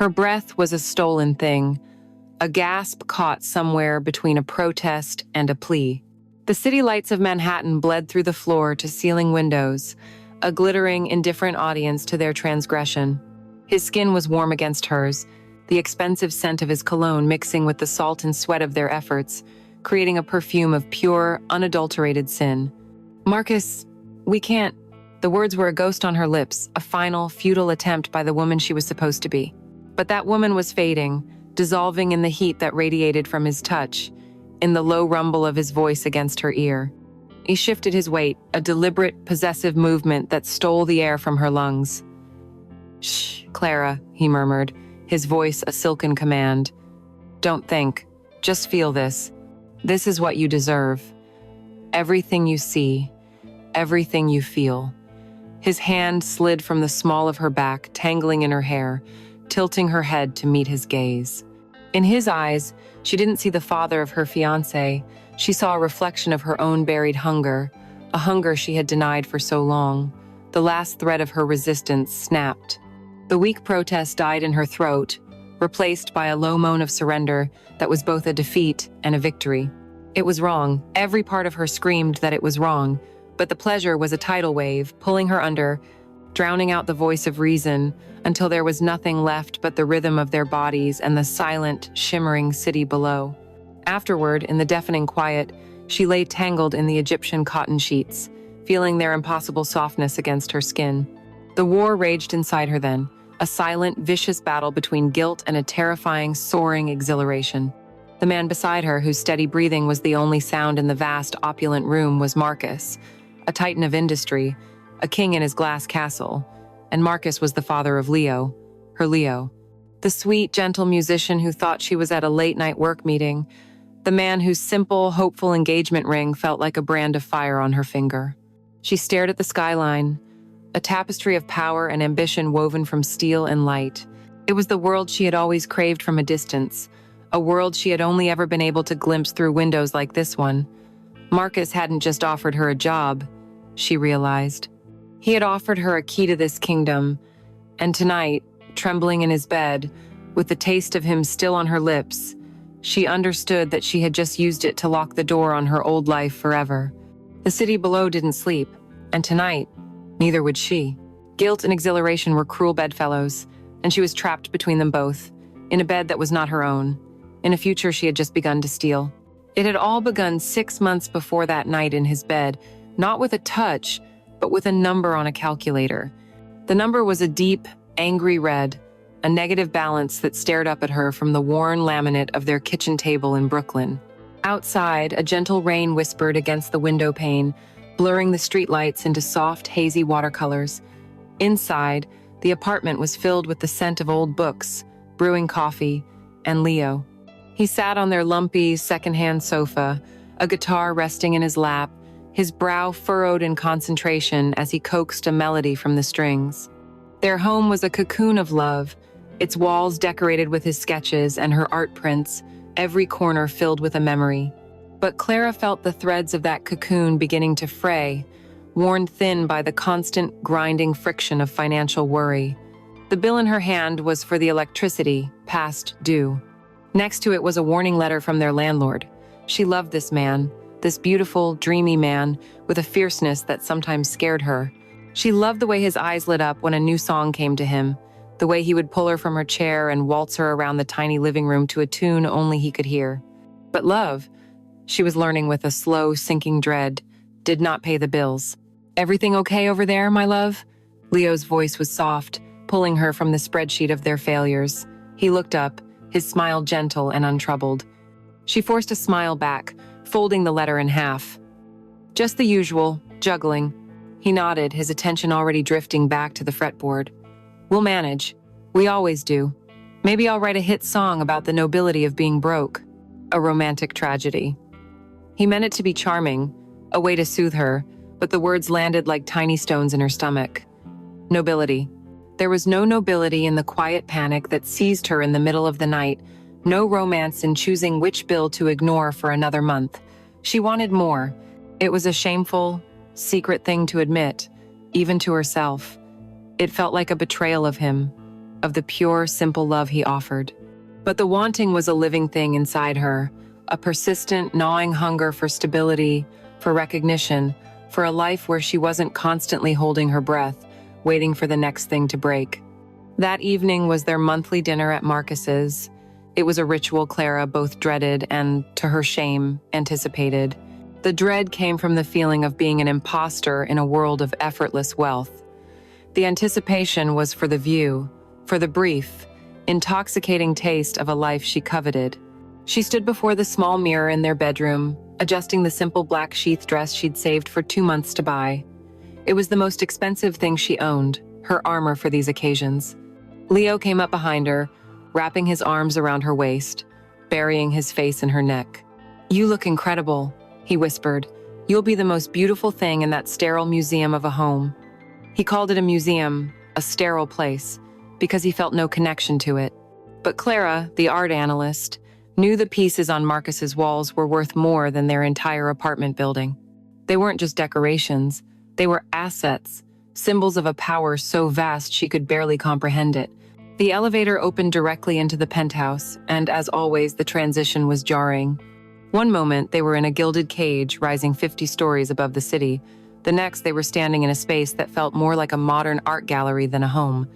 Her breath was a stolen thing, a gasp caught somewhere between a protest and a plea. The city lights of Manhattan bled through the floor to ceiling windows, a glittering, indifferent audience to their transgression. His skin was warm against hers, the expensive scent of his cologne mixing with the salt and sweat of their efforts, creating a perfume of pure, unadulterated sin. "Marcus, we can't." The words were a ghost on her lips, a final, futile attempt by the woman she was supposed to be. But that woman was fading, dissolving in the heat that radiated from his touch, in the low rumble of his voice against her ear. He shifted his weight, a deliberate, possessive movement that stole the air from her lungs. "Shh, Clara," he murmured, his voice a silken command. "Don't think. Just feel this. This is what you deserve. Everything you see, everything you feel." His hand slid from the small of her back, tangling in her hair, tilting her head to meet his gaze. In his eyes, she didn't see the father of her fiancé. She saw a reflection of her own buried hunger, a hunger she had denied for so long. The last thread of her resistance snapped. The weak protest died in her throat, replaced by a low moan of surrender that was both a defeat and a victory. It was wrong. Every part of her screamed that it was wrong, but the pleasure was a tidal wave, pulling her under, drowning out the voice of reason until there was nothing left but the rhythm of their bodies and the silent, shimmering city below. Afterward, in the deafening quiet, she lay tangled in the Egyptian cotton sheets, feeling their impossible softness against her skin. The war raged inside her then, a silent, vicious battle between guilt and a terrifying, soaring exhilaration. The man beside her, whose steady breathing was the only sound in the vast, opulent room, was Marcus, a titan of industry, a king in his glass castle, and Marcus was the father of Leo, her Leo. The sweet, gentle musician who thought she was at a late-night work meeting, the man whose simple, hopeful engagement ring felt like a brand of fire on her finger. She stared at the skyline, a tapestry of power and ambition woven from steel and light. It was the world she had always craved from a distance, a world she had only ever been able to glimpse through windows like this one. Marcus hadn't just offered her a job, she realized. He had offered her a key to this kingdom, and tonight, trembling in his bed, with the taste of him still on her lips, she understood that she had just used it to lock the door on her old life forever. The city below didn't sleep, and tonight, neither would she. Guilt and exhilaration were cruel bedfellows, and she was trapped between them both, in a bed that was not her own, in a future she had just begun to steal. It had all begun 6 months before that night in his bed, not with a touch, but with a number on a calculator. The number was a deep, angry red, a negative balance that stared up at her from the worn laminate of their kitchen table in Brooklyn. Outside, a gentle rain whispered against the window pane, blurring the streetlights into soft, hazy watercolors. Inside, the apartment was filled with the scent of old books, brewing coffee, and Leo. He sat on their lumpy, secondhand sofa, a guitar resting in his lap, his brow furrowed in concentration as he coaxed a melody from the strings. Their home was a cocoon of love, its walls decorated with his sketches and her art prints, every corner filled with a memory. But Clara felt the threads of that cocoon beginning to fray, worn thin by the constant, grinding friction of financial worry. The bill in her hand was for the electricity, past due. Next to it was a warning letter from their landlord. She loved this man, this beautiful, dreamy man, with a fierceness that sometimes scared her. She loved the way his eyes lit up when a new song came to him, the way he would pull her from her chair and waltz her around the tiny living room to a tune only he could hear. But love, she was learning with a slow, sinking dread, did not pay the bills. "Everything okay over there, my love?" Leo's voice was soft, pulling her from the spreadsheet of their failures. He looked up, his smile gentle and untroubled. She forced a smile back, folding the letter in half. "Just the usual, juggling." He nodded, his attention already drifting back to the fretboard. "We'll manage. We always do. Maybe I'll write a hit song about the nobility of being broke. A romantic tragedy." He meant it to be charming, a way to soothe her, but the words landed like tiny stones in her stomach. Nobility. There was no nobility in the quiet panic that seized her in the middle of the night, no romance in choosing which bill to ignore for another month. She wanted more. It was a shameful, secret thing to admit, even to herself. It felt like a betrayal of him. of the pure, simple love he offered. But the wanting was a living thing inside her, a persistent, gnawing hunger for stability, for recognition, for a life where she wasn't constantly holding her breath, waiting for the next thing to break. That evening was their monthly dinner at Marcus's. It was a ritual Clara both dreaded and, to her shame, anticipated. The dread came from the feeling of being an imposter in a world of effortless wealth. The anticipation was for the view, for the brief, intoxicating taste of a life she coveted. She stood before the small mirror in their bedroom, adjusting the simple black sheath dress she'd saved for 2 months to buy. It was the most expensive thing she owned, her armor for these occasions. Leo came up behind her, wrapping his arms around her waist, burying his face in her neck. "You look incredible," he whispered. "You'll be the most beautiful thing in that sterile museum of a home." He called it a museum, a sterile place, because he felt no connection to it. But Clara, the art analyst, knew the pieces on Marcus's walls were worth more than their entire apartment building. They weren't just decorations, they were assets, symbols of a power so vast she could barely comprehend it. The elevator opened directly into the penthouse, and as always, the transition was jarring. One moment, they were in a gilded cage rising 50 stories above the city. The next, they were standing in a space that felt more like a modern art gallery than a home.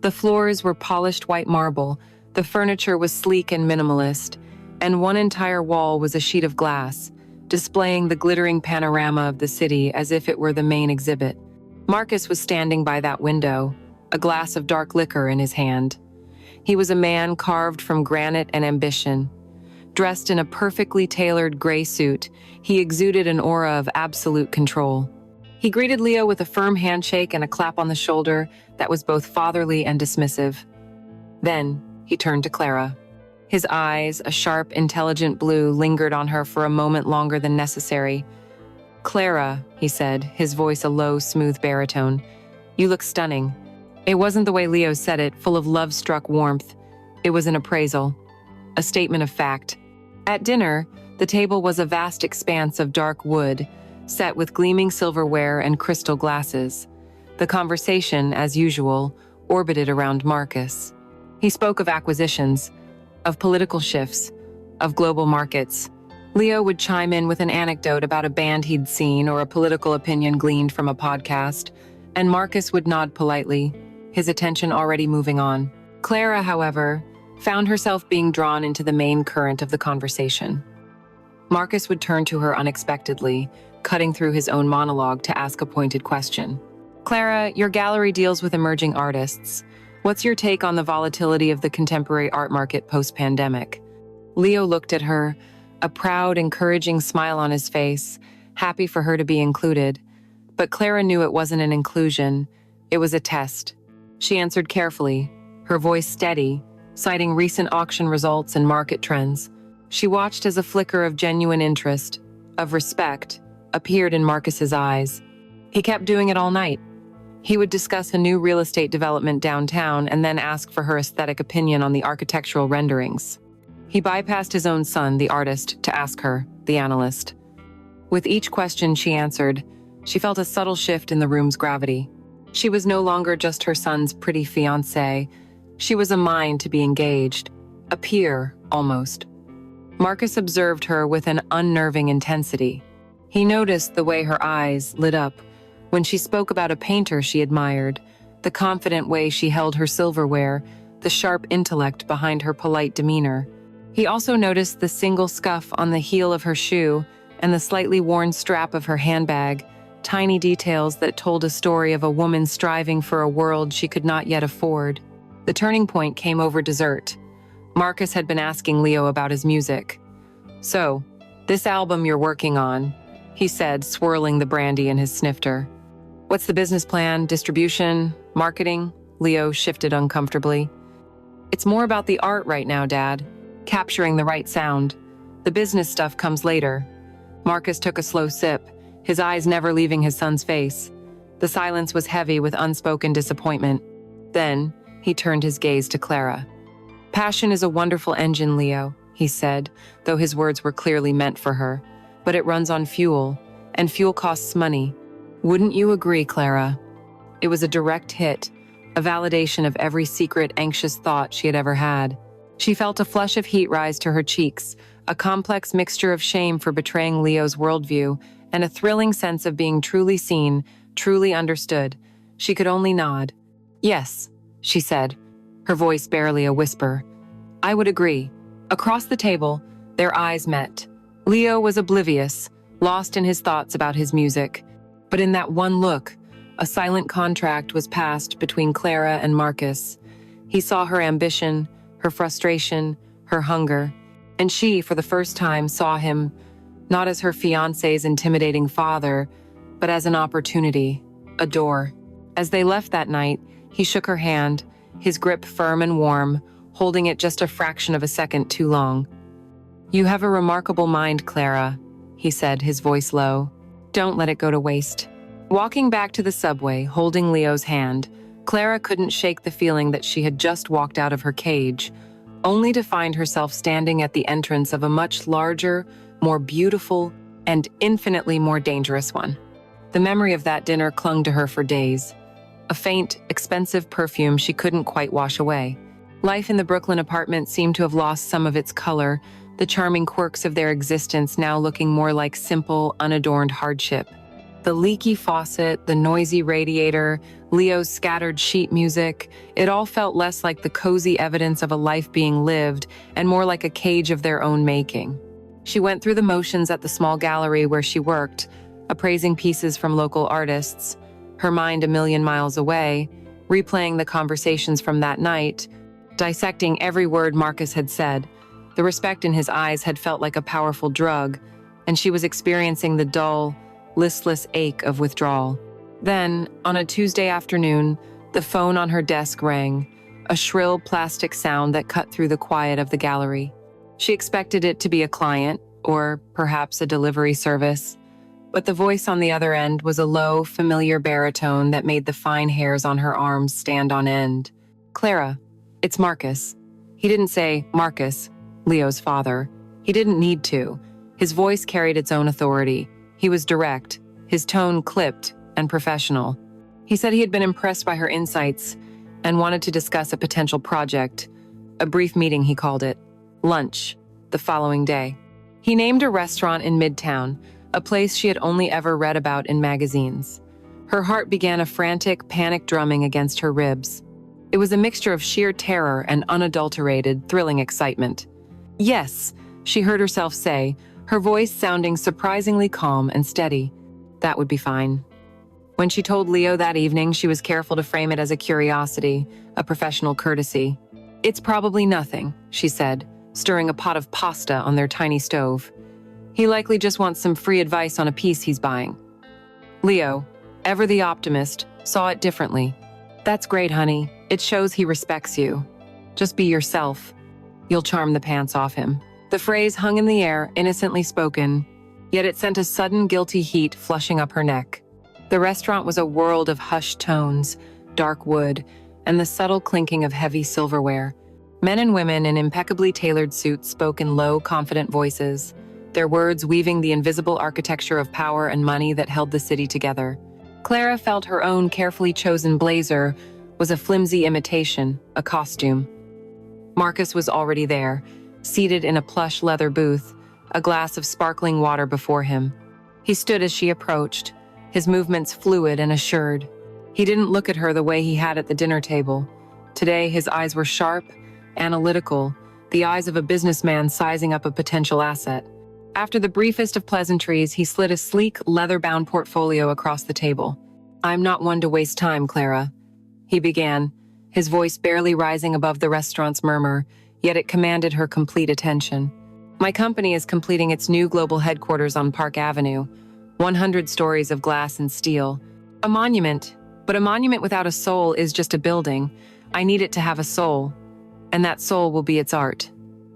The floors were polished white marble, the furniture was sleek and minimalist, and one entire wall was a sheet of glass, displaying the glittering panorama of the city as if it were the main exhibit. Marcus was standing by that window, a glass of dark liquor in his hand. He was a man carved from granite and ambition. Dressed in a perfectly tailored gray suit, he exuded an aura of absolute control. He greeted Leo with a firm handshake and a clap on the shoulder that was both fatherly and dismissive. Then, he turned to Clara. His eyes, a sharp, intelligent blue, lingered on her for a moment longer than necessary. "Clara," he said, his voice a low, smooth baritone, "you look stunning." It wasn't the way Leo said it, full of love-struck warmth. It was an appraisal, a statement of fact. At dinner, the table was a vast expanse of dark wood, set with gleaming silverware and crystal glasses. The conversation, as usual, orbited around Marcus. He spoke of acquisitions, of political shifts, of global markets. Leo would chime in with an anecdote about a band he'd seen or a political opinion gleaned from a podcast, and Marcus would nod politely, his attention already moving on. Clara, however, found herself being drawn into the main current of the conversation. Marcus would turn to her unexpectedly, cutting through his own monologue to ask a pointed question. "Clara, your gallery deals with emerging artists. What's your take on the volatility of the contemporary art market post-pandemic?" Leo looked at her, a proud, encouraging smile on his face, happy for her to be included. But Clara knew it wasn't an inclusion, it was a test. She answered carefully, her voice steady, citing recent auction results and market trends. She watched as a flicker of genuine interest, of respect, appeared in Marcus's eyes. He kept doing it all night. He would discuss a new real estate development downtown and then ask for her aesthetic opinion on the architectural renderings. He bypassed his own son, the artist, to ask her, the analyst. With each question she answered, she felt a subtle shift in the room's gravity. She was no longer just her son's pretty fiancé. She was a mind to be engaged, a peer, almost. Marcus observed her with an unnerving intensity. He noticed the way her eyes lit up when she spoke about a painter she admired, the confident way she held her silverware, the sharp intellect behind her polite demeanor. He also noticed the single scuff on the heel of her shoe and the slightly worn strap of her handbag, tiny details that told a story of a woman striving for a world she could not yet afford. The turning point came over dessert. Marcus had been asking Leo about his music. "So, this album you're working on," he said, swirling the brandy in his snifter. "What's the business plan, distribution, marketing?" Leo shifted uncomfortably. "It's more about the art right now, Dad. Capturing the right sound. The business stuff comes later." Marcus took a slow sip, his eyes never leaving his son's face. The silence was heavy with unspoken disappointment. Then, he turned his gaze to Clara. "Passion is a wonderful engine, Leo," he said, though his words were clearly meant for her. "But it runs on fuel, and fuel costs money. Wouldn't you agree, Clara?" It was a direct hit, a validation of every secret, anxious thought she had ever had. She felt a flush of heat rise to her cheeks, a complex mixture of shame for betraying Leo's worldview, and a thrilling sense of being truly seen, truly understood. She could only nod. "Yes," she said, her voice barely a whisper. "I would agree." Across the table, their eyes met. Leo was oblivious, lost in his thoughts about his music. But in that one look, a silent contract was passed between Clara and Marcus. He saw her ambition, her frustration, her hunger, and she, for the first time, saw him not as her fiancé's intimidating father, but as an opportunity, a door. As they left that night, he shook her hand, his grip firm and warm, holding it just a fraction of a second too long. "You have a remarkable mind, Clara," he said, his voice low. "Don't let it go to waste." Walking back to the subway, holding Leo's hand, Clara couldn't shake the feeling that she had just walked out of her cage, only to find herself standing at the entrance of a much larger, more beautiful, and infinitely more dangerous one. The memory of that dinner clung to her for days, a faint, expensive perfume she couldn't quite wash away. Life in the Brooklyn apartment seemed to have lost some of its color, the charming quirks of their existence now looking more like simple, unadorned hardship. The leaky faucet, the noisy radiator, Leo's scattered sheet music, it all felt less like the cozy evidence of a life being lived and more like a cage of their own making. She went through the motions at the small gallery where she worked, appraising pieces from local artists, her mind a million miles away, replaying the conversations from that night, dissecting every word Marcus had said. The respect in his eyes had felt like a powerful drug, and she was experiencing the dull, listless ache of withdrawal. Then, on a Tuesday afternoon, the phone on her desk rang, a shrill plastic sound that cut through the quiet of the gallery. She expected it to be a client, or perhaps a delivery service, but the voice on the other end was a low, familiar baritone that made the fine hairs on her arms stand on end. "Clara, it's Marcus." He didn't say Marcus, Leo's father. He didn't need to. His voice carried its own authority. He was direct, his tone clipped and professional. He said he had been impressed by her insights and wanted to discuss a potential project. A brief meeting, he called it. Lunch, the following day. He named a restaurant in Midtown, a place she had only ever read about in magazines. Her heart began a frantic, panic drumming against her ribs. It was a mixture of sheer terror and unadulterated, thrilling excitement. "Yes," she heard herself say, her voice sounding surprisingly calm and steady. That would be fine. When she told Leo that evening, she was careful to frame it as a curiosity, a professional courtesy. "It's probably nothing," she said, stirring a pot of pasta on their tiny stove. "He likely just wants some free advice on a piece he's buying." Leo, ever the optimist, saw it differently. "That's great, honey. It shows he respects you. Just be yourself. You'll charm the pants off him." The phrase hung in the air, innocently spoken, yet it sent a sudden guilty heat flushing up her neck. The restaurant was a world of hushed tones, dark wood, and the subtle clinking of heavy silverware. Men and women in impeccably tailored suits spoke in low, confident voices, their words weaving the invisible architecture of power and money that held the city together. Clara felt her own carefully chosen blazer was a flimsy imitation, a costume. Marcus was already there, seated in a plush leather booth, a glass of sparkling water before him. He stood as she approached, his movements fluid and assured. He didn't look at her the way he had at the dinner table. Today, his eyes were sharp, analytical, the eyes of a businessman sizing up a potential asset. After the briefest of pleasantries, he slid a sleek, leather-bound portfolio across the table. "I'm not one to waste time, Clara," he began, his voice barely rising above the restaurant's murmur, yet it commanded her complete attention. "My company is completing its new global headquarters on Park Avenue, 100 stories of glass and steel. A monument, but a monument without a soul is just a building. I need it to have a soul, and that soul will be its art."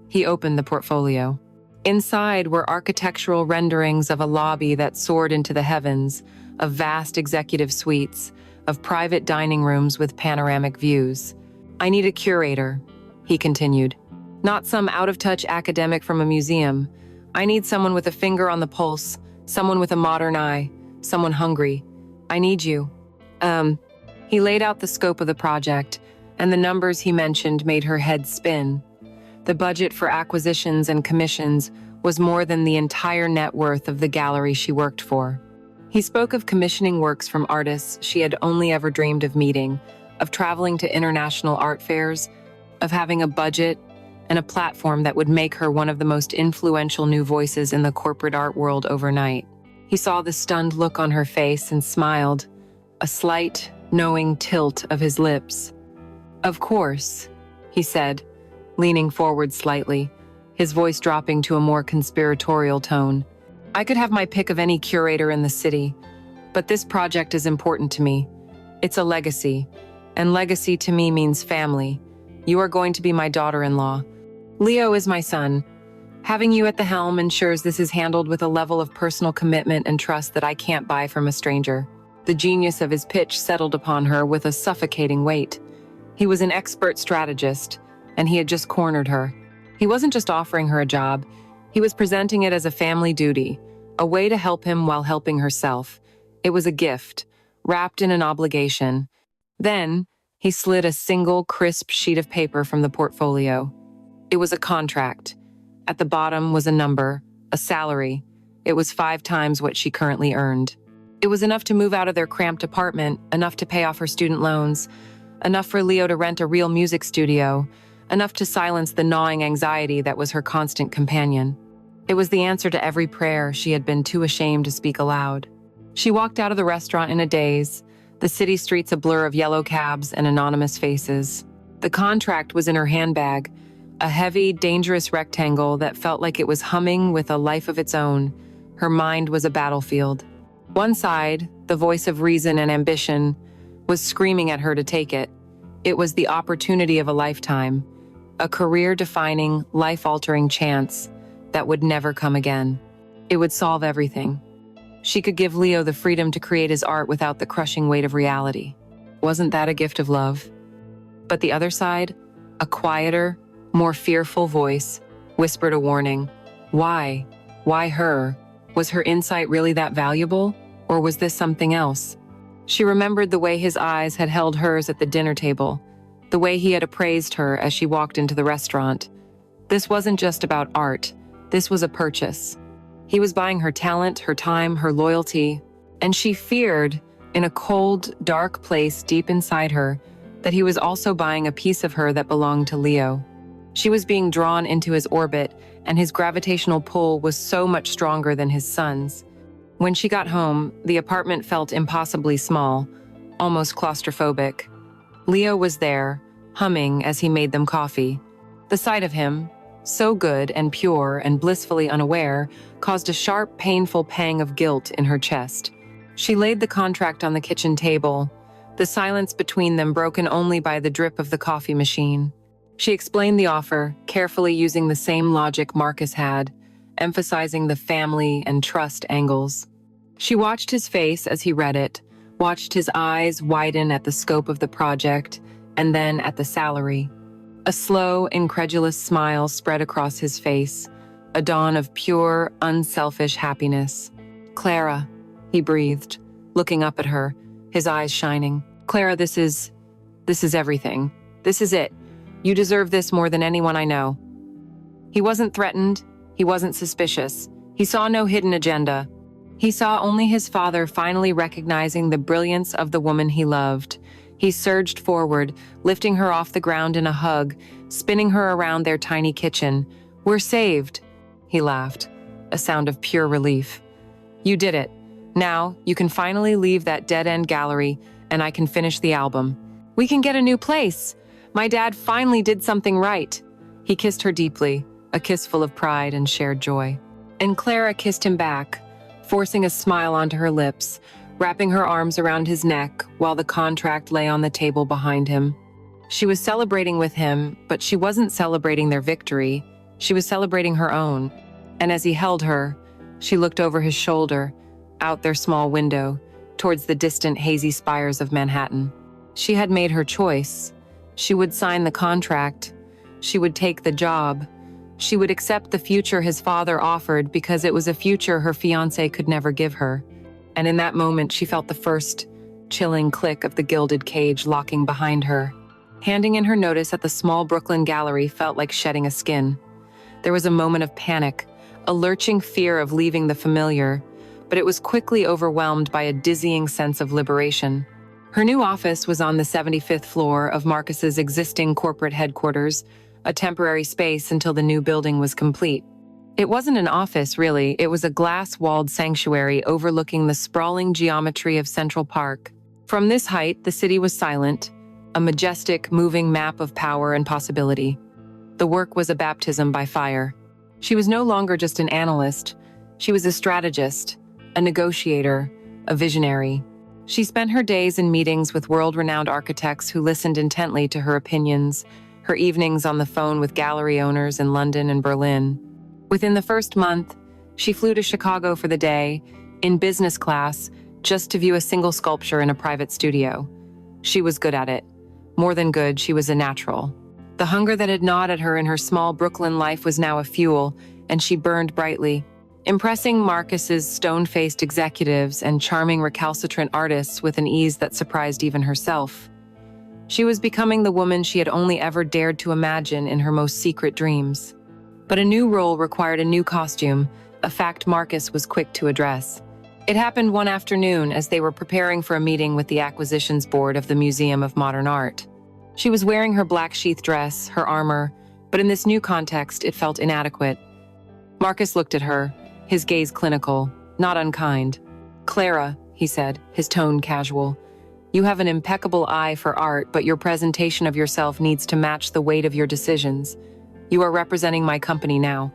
He opened the portfolio. Inside were architectural renderings of a lobby that soared into the heavens, of vast executive suites, of private dining rooms with panoramic views. "I need a curator," he continued. "Not some out-of-touch academic from a museum. I need someone with a finger on the pulse, someone with a modern eye, someone hungry. I need you." He laid out the scope of the project, and the numbers he mentioned made her head spin. The budget for acquisitions and commissions was more than the entire net worth of the gallery she worked for. He spoke of commissioning works from artists she had only ever dreamed of meeting, of traveling to international art fairs, of having a budget and a platform that would make her one of the most influential new voices in the corporate art world overnight. He saw the stunned look on her face and smiled, a slight, knowing tilt of his lips. "Of course," he said, leaning forward slightly, his voice dropping to a more conspiratorial tone. "I could have my pick of any curator in the city, but this project is important to me. It's a legacy, and legacy to me means family. You are going to be my daughter-in-law. Leo is my son. Having you at the helm ensures this is handled with a level of personal commitment and trust that I can't buy from a stranger." The genius of his pitch settled upon her with a suffocating weight. He was an expert strategist, and he had just cornered her. He wasn't just offering her a job, he was presenting it as a family duty, a way to help him while helping herself. It was a gift, wrapped in an obligation. Then, he slid a single, crisp sheet of paper from the portfolio. It was a contract. At the bottom was a number, a salary. It was 5 times what she currently earned. It was enough to move out of their cramped apartment, enough to pay off her student loans, enough for Leo to rent a real music studio, enough to silence the gnawing anxiety that was her constant companion. It was the answer to every prayer she had been too ashamed to speak aloud. She walked out of the restaurant in a daze, the city streets a blur of yellow cabs and anonymous faces. The contract was in her handbag, a heavy, dangerous rectangle that felt like it was humming with a life of its own. Her mind was a battlefield. One side, the voice of reason and ambition, was screaming at her to take it. It was the opportunity of a lifetime, a career-defining, life-altering chance that would never come again. It would solve everything. She could give Leo the freedom to create his art without the crushing weight of reality. Wasn't that a gift of love? But the other side, a quieter, more fearful voice, whispered a warning. Why? Why her? Was her insight really that valuable? Or was this something else? She remembered the way his eyes had held hers at the dinner table, the way he had appraised her as she walked into the restaurant. This wasn't just about art. This was a purchase. He was buying her talent, her time, her loyalty, and she feared, in a cold, dark place deep inside her, that he was also buying a piece of her that belonged to Leo. She was being drawn into his orbit, and his gravitational pull was so much stronger than his son's. When she got home, the apartment felt impossibly small, almost claustrophobic. Leo was there, humming as he made them coffee. The sight of him, so good and pure and blissfully unaware, caused a sharp, painful pang of guilt in her chest. She laid the contract on the kitchen table, the silence between them broken only by the drip of the coffee machine. She explained the offer, carefully using the same logic Marcus had, emphasizing the family and trust angles. She watched his face as he read it, watched his eyes widen at the scope of the project, and then at the salary. A slow, incredulous smile spread across his face, a dawn of pure, unselfish happiness. "Clara," he breathed, looking up at her, his eyes shining. "Clara, this is everything. This is it. You deserve this more than anyone I know." He wasn't threatened. He wasn't suspicious. He saw no hidden agenda. He saw only his father finally recognizing the brilliance of the woman he loved. He surged forward, lifting her off the ground in a hug, spinning her around their tiny kitchen. "We're saved," he laughed, a sound of pure relief. "You did it. Now, you can finally leave that dead-end gallery, and I can finish the album. We can get a new place. My dad finally did something right." He kissed her deeply, a kiss full of pride and shared joy. And Clara kissed him back, forcing a smile onto her lips, wrapping her arms around his neck while the contract lay on the table behind him. She was celebrating with him, but she wasn't celebrating their victory. She was celebrating her own. And as he held her, she looked over his shoulder, out their small window, towards the distant hazy spires of Manhattan. She had made her choice. She would sign the contract. She would take the job. She would accept the future his father offered because it was a future her fiancé could never give her. And in that moment, she felt the first chilling click of the gilded cage locking behind her. Handing in her notice at the small Brooklyn gallery felt like shedding a skin. There was a moment of panic, a lurching fear of leaving the familiar, but it was quickly overwhelmed by a dizzying sense of liberation. Her new office was on the 75th floor of Marcus's existing corporate headquarters, a temporary space until the new building was complete. It wasn't an office, really. It was a glass-walled sanctuary overlooking the sprawling geometry of Central Park. From this height, the city was silent, a majestic, moving map of power and possibility. The work was a baptism by fire. She was no longer just an analyst. She was a strategist, a negotiator, a visionary. She spent her days in meetings with world-renowned architects who listened intently to her opinions, her evenings on the phone with gallery owners in London and Berlin. Within the first month, she flew to Chicago for the day, in business class, just to view a single sculpture in a private studio. She was good at it. More than good, she was a natural. The hunger that had gnawed at her in her small Brooklyn life was now a fuel, and she burned brightly. Impressing Marcus's stone-faced executives and charming recalcitrant artists with an ease that surprised even herself. She was becoming the woman she had only ever dared to imagine in her most secret dreams. But a new role required a new costume, a fact Marcus was quick to address. It happened one afternoon as they were preparing for a meeting with the acquisitions board of the Museum of Modern Art. She was wearing her black sheath dress, her armor, but in this new context, it felt inadequate. Marcus looked at her, his gaze clinical, not unkind. "Clara," he said, his tone casual, "you have an impeccable eye for art, but your presentation of yourself needs to match the weight of your decisions. You are representing my company now.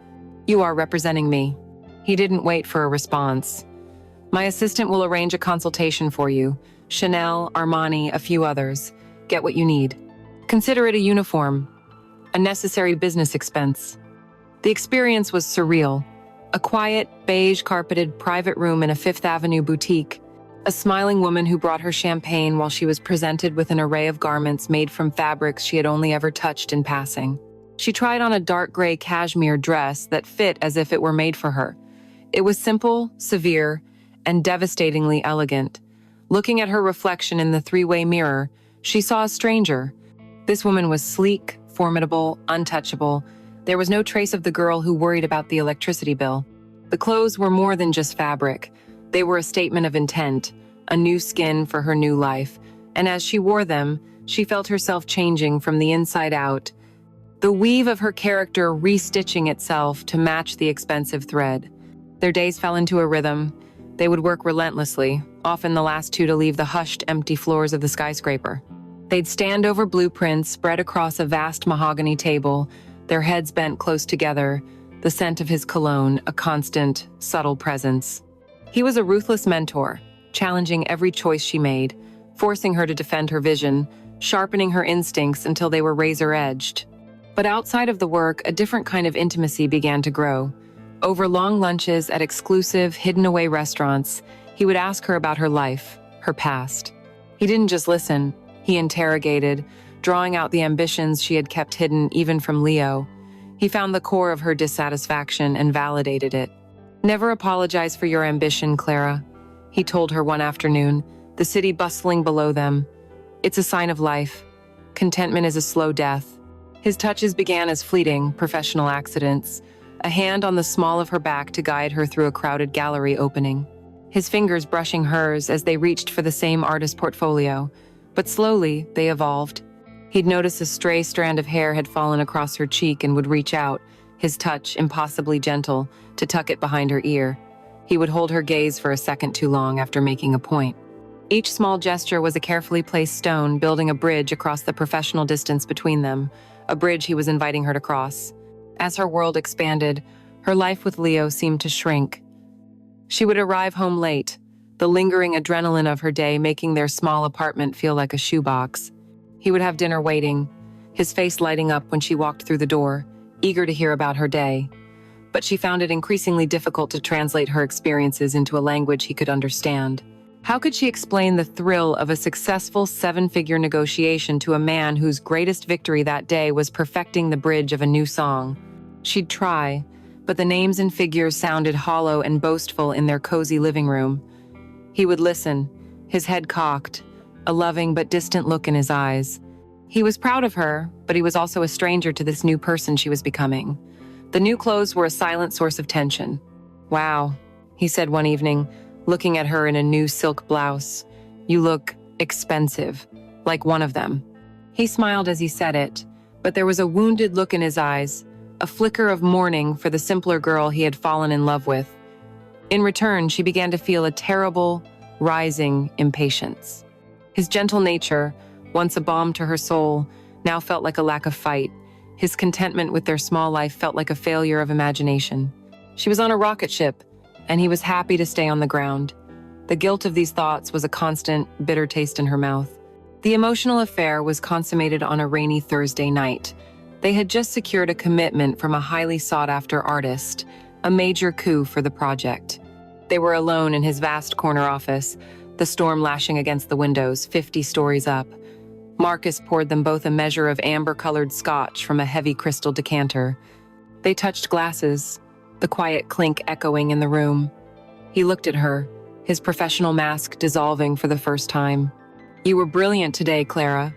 You are representing me." He didn't wait for a response. "My assistant will arrange a consultation for you. Chanel, Armani, a few others. Get what you need. Consider it a uniform, a necessary business expense." The experience was surreal. A quiet, beige-carpeted private room in a Fifth Avenue boutique. A smiling woman who brought her champagne while she was presented with an array of garments made from fabrics she had only ever touched in passing. She tried on a dark gray cashmere dress that fit as if it were made for her. It was simple, severe, and devastatingly elegant. Looking at her reflection in the three-way mirror, she saw a stranger. This woman was sleek, formidable, untouchable. There was no trace of the girl who worried about the electricity bill. The clothes were more than just fabric. They were a statement of intent, a new skin for her new life. And as she wore them, she felt herself changing from the inside out, the weave of her character restitching itself to match the expensive thread. Their days fell into a rhythm. They would work relentlessly, often the last two to leave the hushed, empty floors of the skyscraper. They'd stand over blueprints spread across a vast mahogany table, their heads bent close together, the scent of his cologne, a constant, subtle presence. He was a ruthless mentor, challenging every choice she made, forcing her to defend her vision, sharpening her instincts until they were razor-edged. But outside of the work, a different kind of intimacy began to grow. Over long lunches at exclusive, hidden-away restaurants, he would ask her about her life, her past. He didn't just listen, he interrogated, drawing out the ambitions she had kept hidden even from Leo. He found the core of her dissatisfaction and validated it. "Never apologize for your ambition, Clara," he told her one afternoon, the city bustling below them. "It's a sign of life. Contentment is a slow death." His touches began as fleeting, professional accidents, a hand on the small of her back to guide her through a crowded gallery opening. His fingers brushing hers as they reached for the same artist portfolio. But slowly, they evolved. He'd notice a stray strand of hair had fallen across her cheek and would reach out, his touch impossibly gentle, to tuck it behind her ear. He would hold her gaze for a second too long after making a point. Each small gesture was a carefully placed stone building a bridge across the professional distance between them, a bridge he was inviting her to cross. As her world expanded, her life with Leo seemed to shrink. She would arrive home late, the lingering adrenaline of her day making their small apartment feel like a shoebox. He would have dinner waiting, his face lighting up when she walked through the door, eager to hear about her day. But she found it increasingly difficult to translate her experiences into a language he could understand. How could she explain the thrill of a successful seven-figure negotiation to a man whose greatest victory that day was perfecting the bridge of a new song? She'd try, but the names and figures sounded hollow and boastful in their cozy living room. He would listen, his head cocked, a loving but distant look in his eyes. He was proud of her, but he was also a stranger to this new person she was becoming. The new clothes were a silent source of tension. "Wow," he said one evening, looking at her in a new silk blouse. "You look expensive, like one of them." He smiled as he said it, but there was a wounded look in his eyes, a flicker of mourning for the simpler girl he had fallen in love with. In return, she began to feel a terrible, rising impatience. His gentle nature, once a balm to her soul, now felt like a lack of fight. His contentment with their small life felt like a failure of imagination. She was on a rocket ship, and he was happy to stay on the ground. The guilt of these thoughts was a constant, bitter taste in her mouth. The emotional affair was consummated on a rainy Thursday night. They had just secured a commitment from a highly sought-after artist, a major coup for the project. They were alone in his vast corner office, the storm lashing against the windows, 50 stories up. Marcus poured them both a measure of amber-colored scotch from a heavy crystal decanter. They touched glasses, the quiet clink echoing in the room. He looked at her, his professional mask dissolving for the first time. "You were brilliant today, Clara,"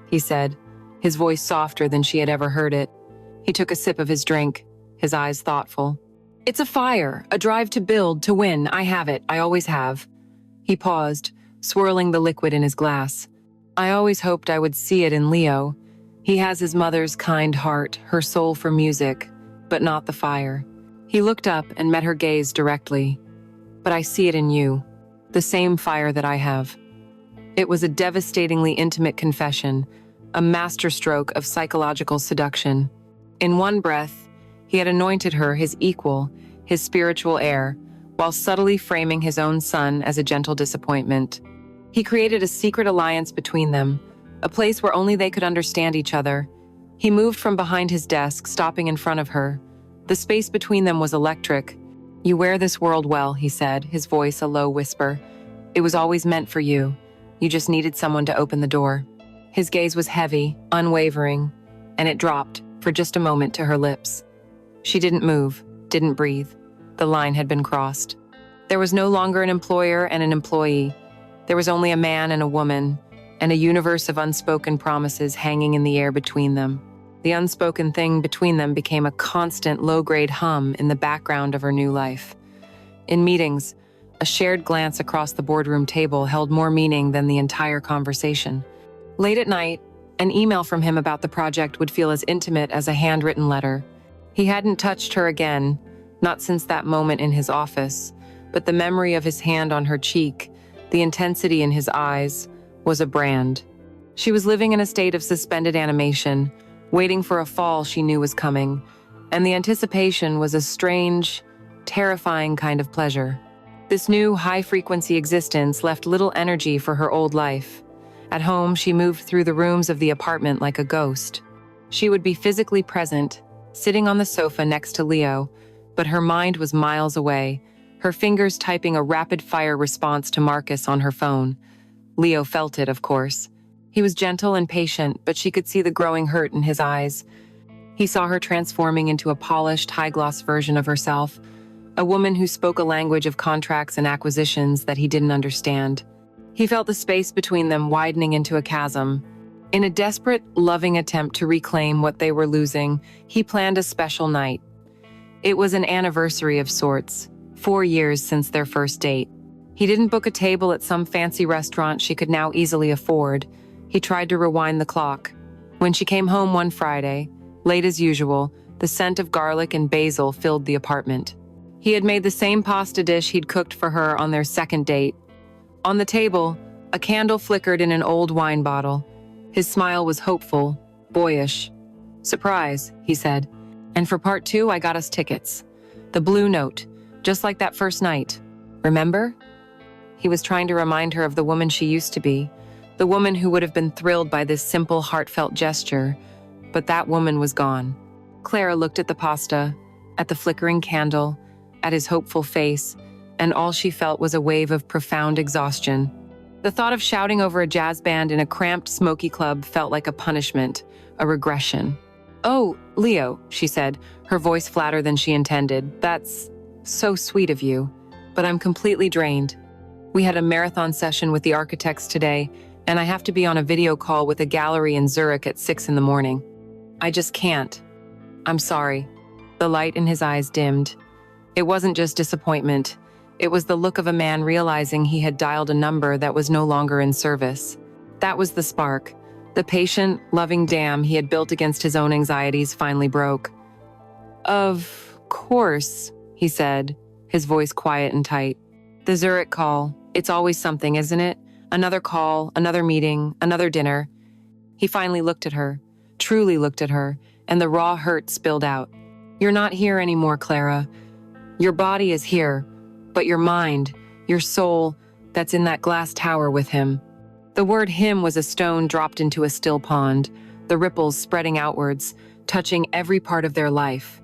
he said, his voice softer than she had ever heard it. He took a sip of his drink, his eyes thoughtful. "It's a fire, a drive to build, to win. I have it. I always have." He paused, swirling the liquid in his glass. "I always hoped I would see it in Leo. He has his mother's kind heart, her soul for music, but not the fire." He looked up and met her gaze directly. "But I see it in you, the same fire that I have." It was a devastatingly intimate confession, a masterstroke of psychological seduction. In one breath, he had anointed her his equal, his spiritual heir, while subtly framing his own son as a gentle disappointment. He created a secret alliance between them, a place where only they could understand each other. He moved from behind his desk, stopping in front of her. The space between them was electric. "You wear this world well," he said, his voice a low whisper. "It was always meant for you. You just needed someone to open the door." His gaze was heavy, unwavering, and it dropped, for just a moment, to her lips. She didn't move, didn't breathe. The line had been crossed. There was no longer an employer and an employee. There was only a man and a woman, and a universe of unspoken promises hanging in the air between them. The unspoken thing between them became a constant low-grade hum in the background of her new life. In meetings, a shared glance across the boardroom table held more meaning than the entire conversation. Late at night, an email from him about the project would feel as intimate as a handwritten letter. He hadn't touched her again, not since that moment in his office, but the memory of his hand on her cheek, the intensity in his eyes, was a brand. She was living in a state of suspended animation, waiting for a fall she knew was coming, and the anticipation was a strange, terrifying kind of pleasure. This new high-frequency existence left little energy for her old life. At home, she moved through the rooms of the apartment like a ghost. She would be physically present, sitting on the sofa next to Leo, but her mind was miles away, her fingers typing a rapid-fire response to Marcus on her phone. Leo felt it, of course. He was gentle and patient, but she could see the growing hurt in his eyes. He saw her transforming into a polished, high-gloss version of herself, a woman who spoke a language of contracts and acquisitions that he didn't understand. He felt the space between them widening into a chasm. In a desperate, loving attempt to reclaim what they were losing, he planned a special night. It was an anniversary of sorts, 4 years since their first date. He didn't book a table at some fancy restaurant she could now easily afford. He tried to rewind the clock. When she came home one Friday, late as usual, the scent of garlic and basil filled the apartment. He had made the same pasta dish he'd cooked for her on their second date. On the table, a candle flickered in an old wine bottle. His smile was hopeful, boyish. "Surprise," he said. "And for part 2, I got us tickets. The Blue Note, just like that first night. Remember?" He was trying to remind her of the woman she used to be, the woman who would have been thrilled by this simple, heartfelt gesture, but that woman was gone. Clara looked at the pasta, at the flickering candle, at his hopeful face, and all she felt was a wave of profound exhaustion. The thought of shouting over a jazz band in a cramped, smoky club felt like a punishment, a regression. "Oh, Leo," she said, her voice flatter than she intended. "That's so sweet of you, but I'm completely drained. We had a marathon session with the architects today, and I have to be on a video call with a gallery in Zurich at 6 in the morning. I just can't. I'm sorry. The light in his eyes dimmed. It wasn't just disappointment. It was the look of a man realizing he had dialed a number that was no longer in service. That was the spark. The patient, loving dam he had built against his own anxieties finally broke. Of course, he said, his voice quiet and tight. The Zurich call. It's always something, isn't it? Another call, another meeting, another dinner. He finally looked at her, truly looked at her, and the raw hurt spilled out. You're not here anymore, Clara. Your body is here, but your mind, your soul, that's in that glass tower with him. The word him was a stone dropped into a still pond, the ripples spreading outwards, touching every part of their life.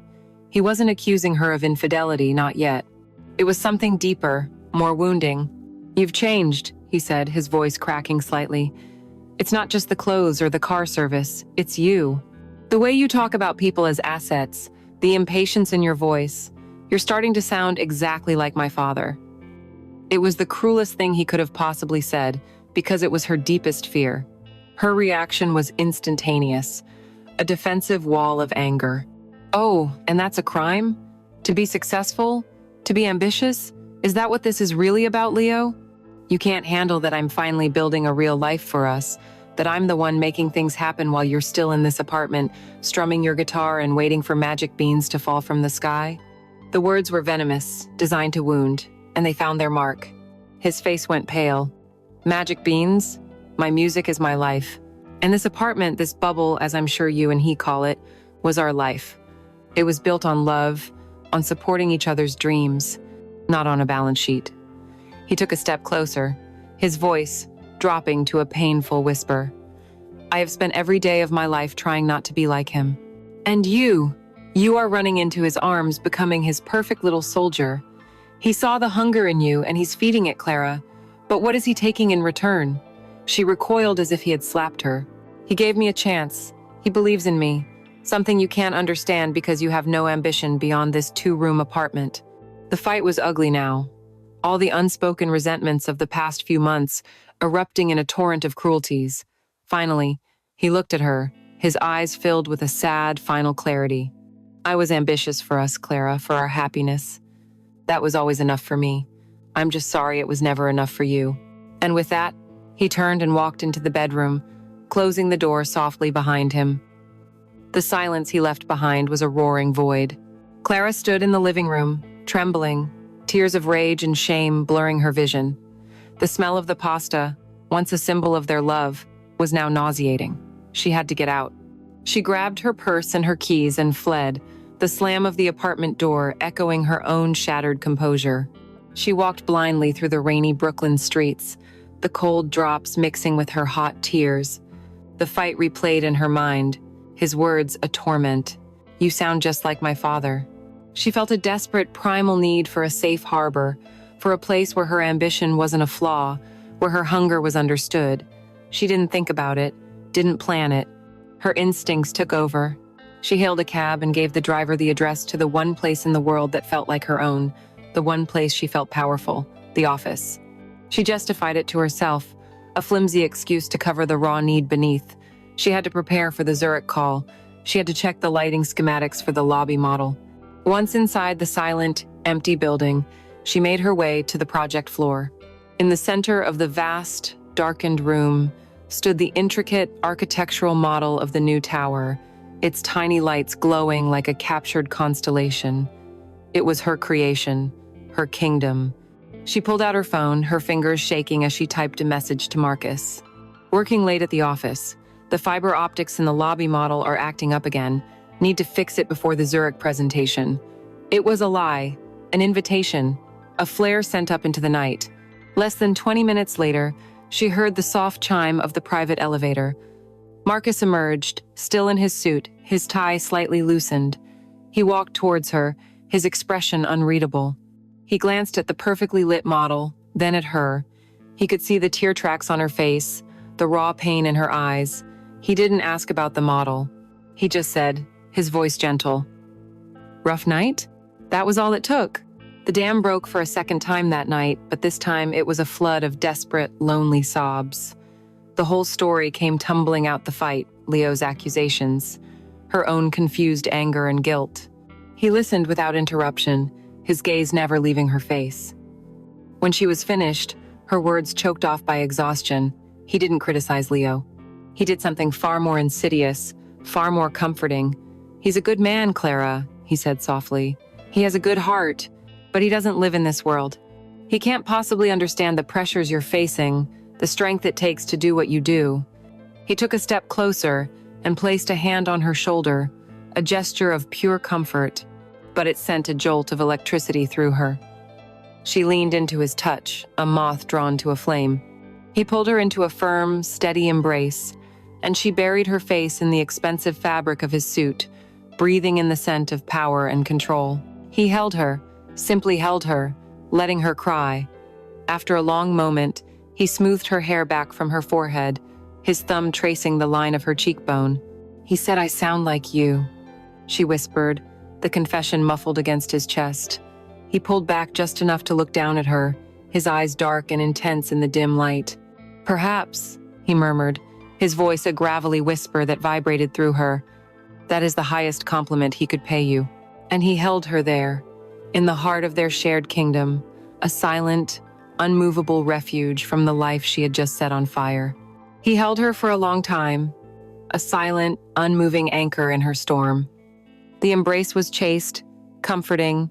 He wasn't accusing her of infidelity, not yet. It was something deeper, more wounding. You've changed, he said, his voice cracking slightly. It's not just the clothes or the car service, it's you. The way you talk about people as assets, the impatience in your voice, you're starting to sound exactly like my father. It was the cruelest thing he could have possibly said, because it was her deepest fear. Her reaction was instantaneous, a defensive wall of anger. Oh, and that's a crime? To be successful? To be ambitious? Is that what this is really about, Leo? You can't handle that I'm finally building a real life for us, that I'm the one making things happen while you're still in this apartment, strumming your guitar and waiting for magic beans to fall from the sky? The words were venomous, designed to wound, and they found their mark. His face went pale. Magic beans? My music is my life. And this apartment, this bubble, as I'm sure you and he call it, was our life. It was built on love, on supporting each other's dreams, not on a balance sheet. He took a step closer, his voice dropping to a painful whisper. I have spent every day of my life trying not to be like him. And you are running into his arms, becoming his perfect little soldier. He saw the hunger in you and he's feeding it, Clara. But what is he taking in return? She recoiled as if he had slapped her. He gave me a chance. He believes in me. Something you can't understand because you have no ambition beyond this 2-room apartment. The fight was ugly now. All the unspoken resentments of the past few months erupting in a torrent of cruelties. Finally, he looked at her, his eyes filled with a sad, final clarity. I was ambitious for us, Clara, for our happiness. That was always enough for me. I'm just sorry it was never enough for you. And with that, he turned and walked into the bedroom, closing the door softly behind him. The silence he left behind was a roaring void. Clara stood in the living room, trembling, tears of rage and shame blurring her vision. The smell of the pasta, once a symbol of their love, was now nauseating. She had to get out. She grabbed her purse and her keys and fled, the slam of the apartment door echoing her own shattered composure. She walked blindly through the rainy Brooklyn streets, the cold drops mixing with her hot tears. The fight replayed in her mind, his words a torment. You sound just like my father. She felt a desperate primal need for a safe harbor, for a place where her ambition wasn't a flaw, where her hunger was understood. She didn't think about it, didn't plan it. Her instincts took over. She hailed a cab and gave the driver the address to the one place in the world that felt like her own, the one place she felt powerful, the office. She justified it to herself, a flimsy excuse to cover the raw need beneath. She had to prepare for the Zurich call. She had to check the lighting schematics for the lobby model. Once inside the silent, empty building, she made her way to the project floor. In the center of the vast, darkened room stood the intricate architectural model of the new tower, its tiny lights glowing like a captured constellation. It was her creation, her kingdom. She pulled out her phone, her fingers shaking as she typed a message to Marcus. Working late at the office. The fiber optics in the lobby model are acting up again. Need to fix it before the Zurich presentation. It was a lie, an invitation, a flare sent up into the night. Less than 20 minutes later, she heard the soft chime of the private elevator. Marcus emerged, still in his suit, his tie slightly loosened. He walked towards her, his expression unreadable. He glanced at the perfectly lit model, then at her. He could see the tear tracks on her face, the raw pain in her eyes. He didn't ask about the model. He just said, his voice gentle, "Rough night?" That was all it took. The dam broke for a second time that night, but this time it was a flood of desperate, lonely sobs. The whole story came tumbling out the fight, Leo's accusations, her own confused anger and guilt. He listened without interruption, his gaze never leaving her face. When she was finished, her words choked off by exhaustion, he didn't criticize Leo. He did something far more insidious, far more comforting. "He's a good man, Clara," he said softly. "He has a good heart, but he doesn't live in this world. He can't possibly understand the pressures you're facing, the strength it takes to do what you do." He took a step closer and placed a hand on her shoulder, a gesture of pure comfort, but it sent a jolt of electricity through her. She leaned into his touch, a moth drawn to a flame. He pulled her into a firm, steady embrace, and she buried her face in the expensive fabric of his suit, breathing in the scent of power and control. He held her, simply held her, letting her cry. After a long moment, he smoothed her hair back from her forehead, his thumb tracing the line of her cheekbone. "He said I sound like you," she whispered, the confession muffled against his chest. He pulled back just enough to look down at her, his eyes dark and intense in the dim light. "Perhaps," he murmured, his voice a gravelly whisper that vibrated through her. "That is the highest compliment he could pay you." And he held her there, in the heart of their shared kingdom, a silent, unmovable refuge from the life she had just set on fire. He held her for a long time, a silent, unmoving anchor in her storm. The embrace was chaste, comforting,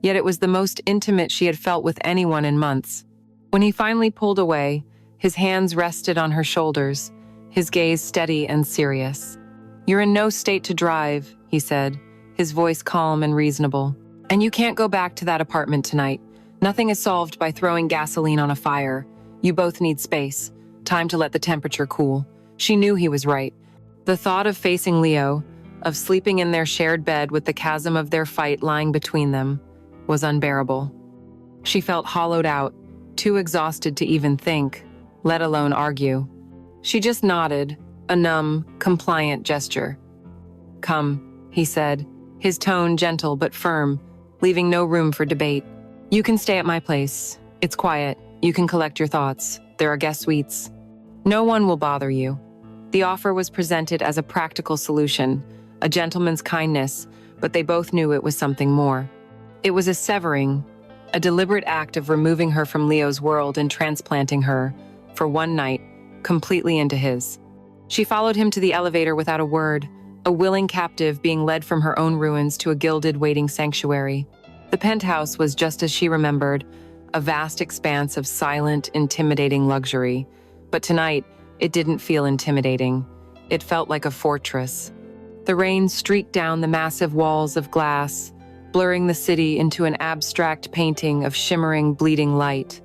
yet it was the most intimate she had felt with anyone in months. When he finally pulled away, his hands rested on her shoulders, his gaze steady and serious. "You're in no state to drive," he said, his voice calm and reasonable. "And you can't go back to that apartment tonight. Nothing is solved by throwing gasoline on a fire. You both need space, time to let the temperature cool." She knew he was right. The thought of facing Leo, of sleeping in their shared bed with the chasm of their fight lying between them, was unbearable. She felt hollowed out, too exhausted to even think, let alone argue. She just nodded, a numb, compliant gesture. "Come," he said, his tone gentle but firm, leaving no room for debate. "You can stay at my place. It's quiet. You can collect your thoughts. There are guest suites. No one will bother you." The offer was presented as a practical solution, a gentleman's kindness, but they both knew it was something more. It was a severing, a deliberate act of removing her from Leo's world and transplanting her, for one night, completely into his. She followed him to the elevator without a word, a willing captive being led from her own ruins to a gilded waiting sanctuary. The penthouse was just as she remembered, a vast expanse of silent, intimidating luxury. But tonight, it didn't feel intimidating. It felt like a fortress. The rain streaked down the massive walls of glass, blurring the city into an abstract painting of shimmering, bleeding light.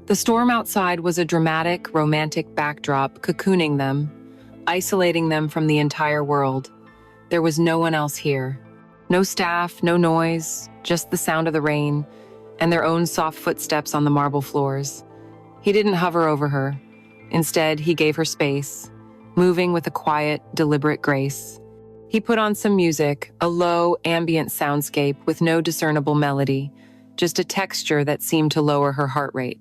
The storm outside was a dramatic, romantic backdrop cocooning them, isolating them from the entire world. There was no one else here. No staff, no noise, just the sound of the rain and their own soft footsteps on the marble floors. He didn't hover over her. Instead, he gave her space, moving with a quiet, deliberate grace. He put on some music, a low, ambient soundscape with no discernible melody, just a texture that seemed to lower her heart rate.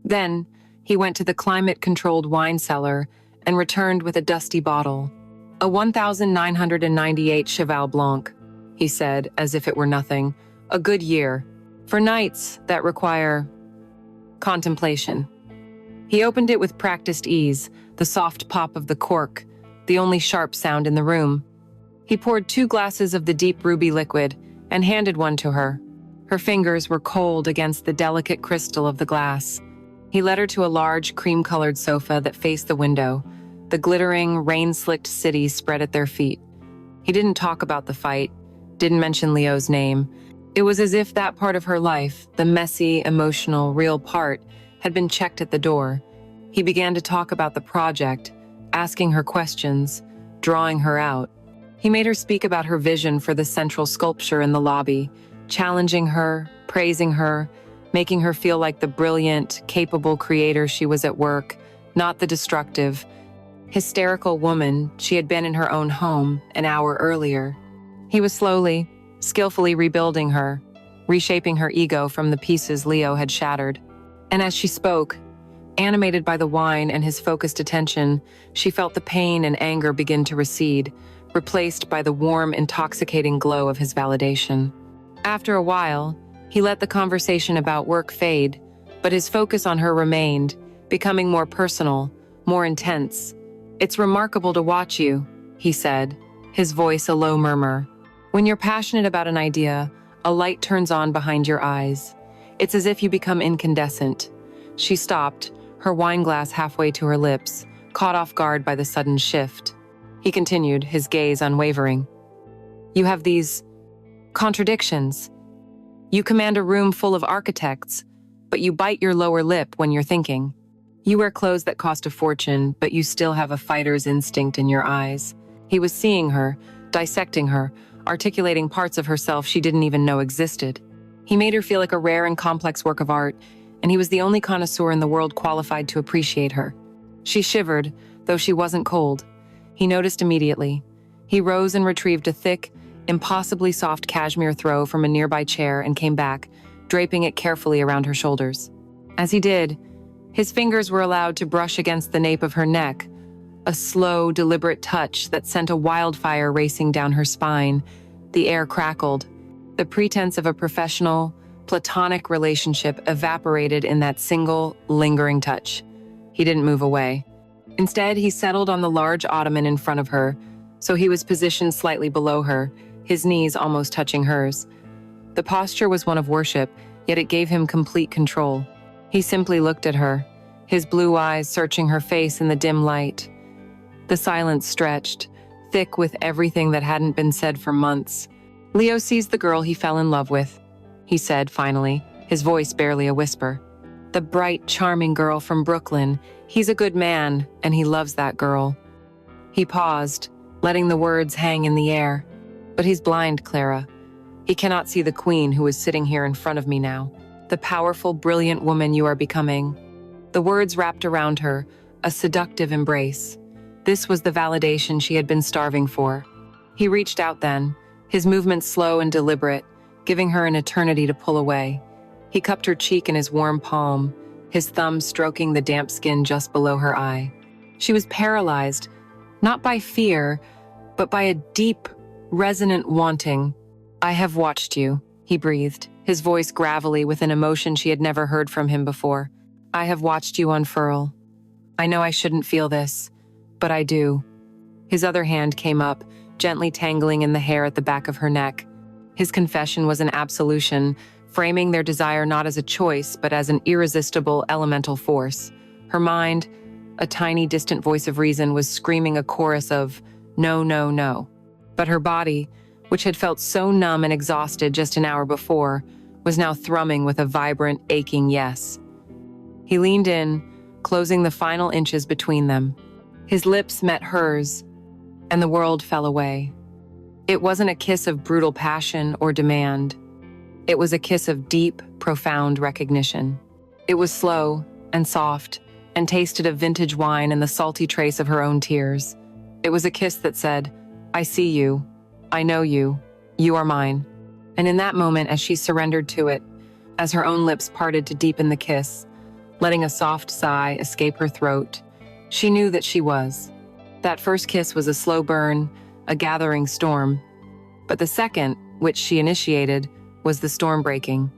Then, he went to the climate-controlled wine cellar and returned with a dusty bottle. "A 1998 Cheval Blanc," he said, as if it were nothing. "A good year. For nights that require contemplation." He opened it with practiced ease, the soft pop of the cork, the only sharp sound in the room. He poured 2 glasses of the deep ruby liquid and handed one to her. Her fingers were cold against the delicate crystal of the glass. He led her to a large, cream-colored sofa that faced the window, the glittering, rain-slicked city spread at their feet. He didn't talk about the fight, didn't mention Leo's name. It was as if that part of her life, the messy, emotional, real part, had been checked at the door. He began to talk about the project, asking her questions, drawing her out. He made her speak about her vision for the central sculpture in the lobby, challenging her, praising her, making her feel like the brilliant, capable creator she was at work, not the destructive, hysterical woman she had been in her own home an hour earlier. He was slowly, skillfully rebuilding her, reshaping her ego from the pieces Leo had shattered. And as she spoke, animated by the wine and his focused attention, she felt the pain and anger begin to recede, replaced by the warm, intoxicating glow of his validation. After a while, he let the conversation about work fade, but his focus on her remained, becoming more personal, more intense. "It's remarkable to watch you," he said, his voice a low murmur. "When you're passionate about an idea, a light turns on behind your eyes. It's as if you become incandescent." She stopped, her wine glass halfway to her lips, caught off guard by the sudden shift. He continued, his gaze unwavering. "You have these contradictions. You command a room full of architects, but you bite your lower lip when you're thinking. You wear clothes that cost a fortune, but you still have a fighter's instinct in your eyes." He was seeing her, dissecting her, articulating parts of herself she didn't even know existed. He made her feel like a rare and complex work of art, and he was the only connoisseur in the world qualified to appreciate her. She shivered, though she wasn't cold. He noticed immediately. He rose and retrieved a thick, impossibly soft cashmere throw from a nearby chair and came back, draping it carefully around her shoulders. As he did, his fingers were allowed to brush against the nape of her neck, a slow, deliberate touch that sent a wildfire racing down her spine. The air crackled. The pretense of a professional, platonic relationship evaporated in that single, lingering touch. He didn't move away. Instead, he settled on the large ottoman in front of her, so he was positioned slightly below her, his knees almost touching hers. The posture was one of worship, yet it gave him complete control. He simply looked at her, his blue eyes searching her face in the dim light. The silence stretched, thick with everything that hadn't been said for months. "Leo sees the girl he fell in love with," he said finally, his voice barely a whisper. "The bright, charming girl from Brooklyn. He's a good man, and he loves that girl." He paused, letting the words hang in the air. "But he's blind, Clara. He cannot see the queen who is sitting here in front of me now. The powerful, brilliant woman you are becoming." The words wrapped around her, a seductive embrace. This was the validation she had been starving for. He reached out then, his movements slow and deliberate, giving her an eternity to pull away. He cupped her cheek in his warm palm, his thumb stroking the damp skin just below her eye. She was paralyzed, not by fear, but by a deep, resonant wanting. "I have watched you," he breathed, his voice gravelly with an emotion she had never heard from him before. "I have watched you unfurl. I know I shouldn't feel this, but I do." His other hand came up, gently tangling in the hair at the back of her neck. His confession was an absolution, framing their desire not as a choice, but as an irresistible elemental force. Her mind, a tiny distant voice of reason, was screaming a chorus of no, no, no. But her body, which had felt so numb and exhausted just an hour before, was now thrumming with a vibrant, aching yes. He leaned in, closing the final inches between them. His lips met hers, and the world fell away. It wasn't a kiss of brutal passion or demand. It was a kiss of deep, profound recognition. It was slow and soft, and tasted of vintage wine and the salty trace of her own tears. It was a kiss that said, "I see you. I know you. You are mine." And in that moment, as she surrendered to it, as her own lips parted to deepen the kiss, letting a soft sigh escape her throat, she knew that she was. That first kiss was a slow burn, a gathering storm. But the second, which she initiated, was the storm breaking.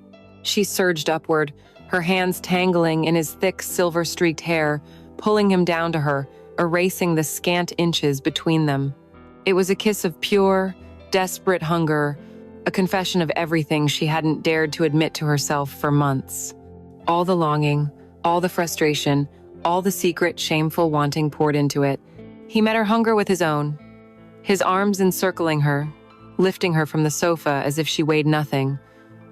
She surged upward, her hands tangling in his thick, silver-streaked hair, pulling him down to her, erasing the scant inches between them. It was a kiss of pure, desperate hunger, a confession of everything she hadn't dared to admit to herself for months. All the longing, all the frustration, all the secret, shameful wanting poured into it. He met her hunger with his own, his arms encircling her, lifting her from the sofa as if she weighed nothing,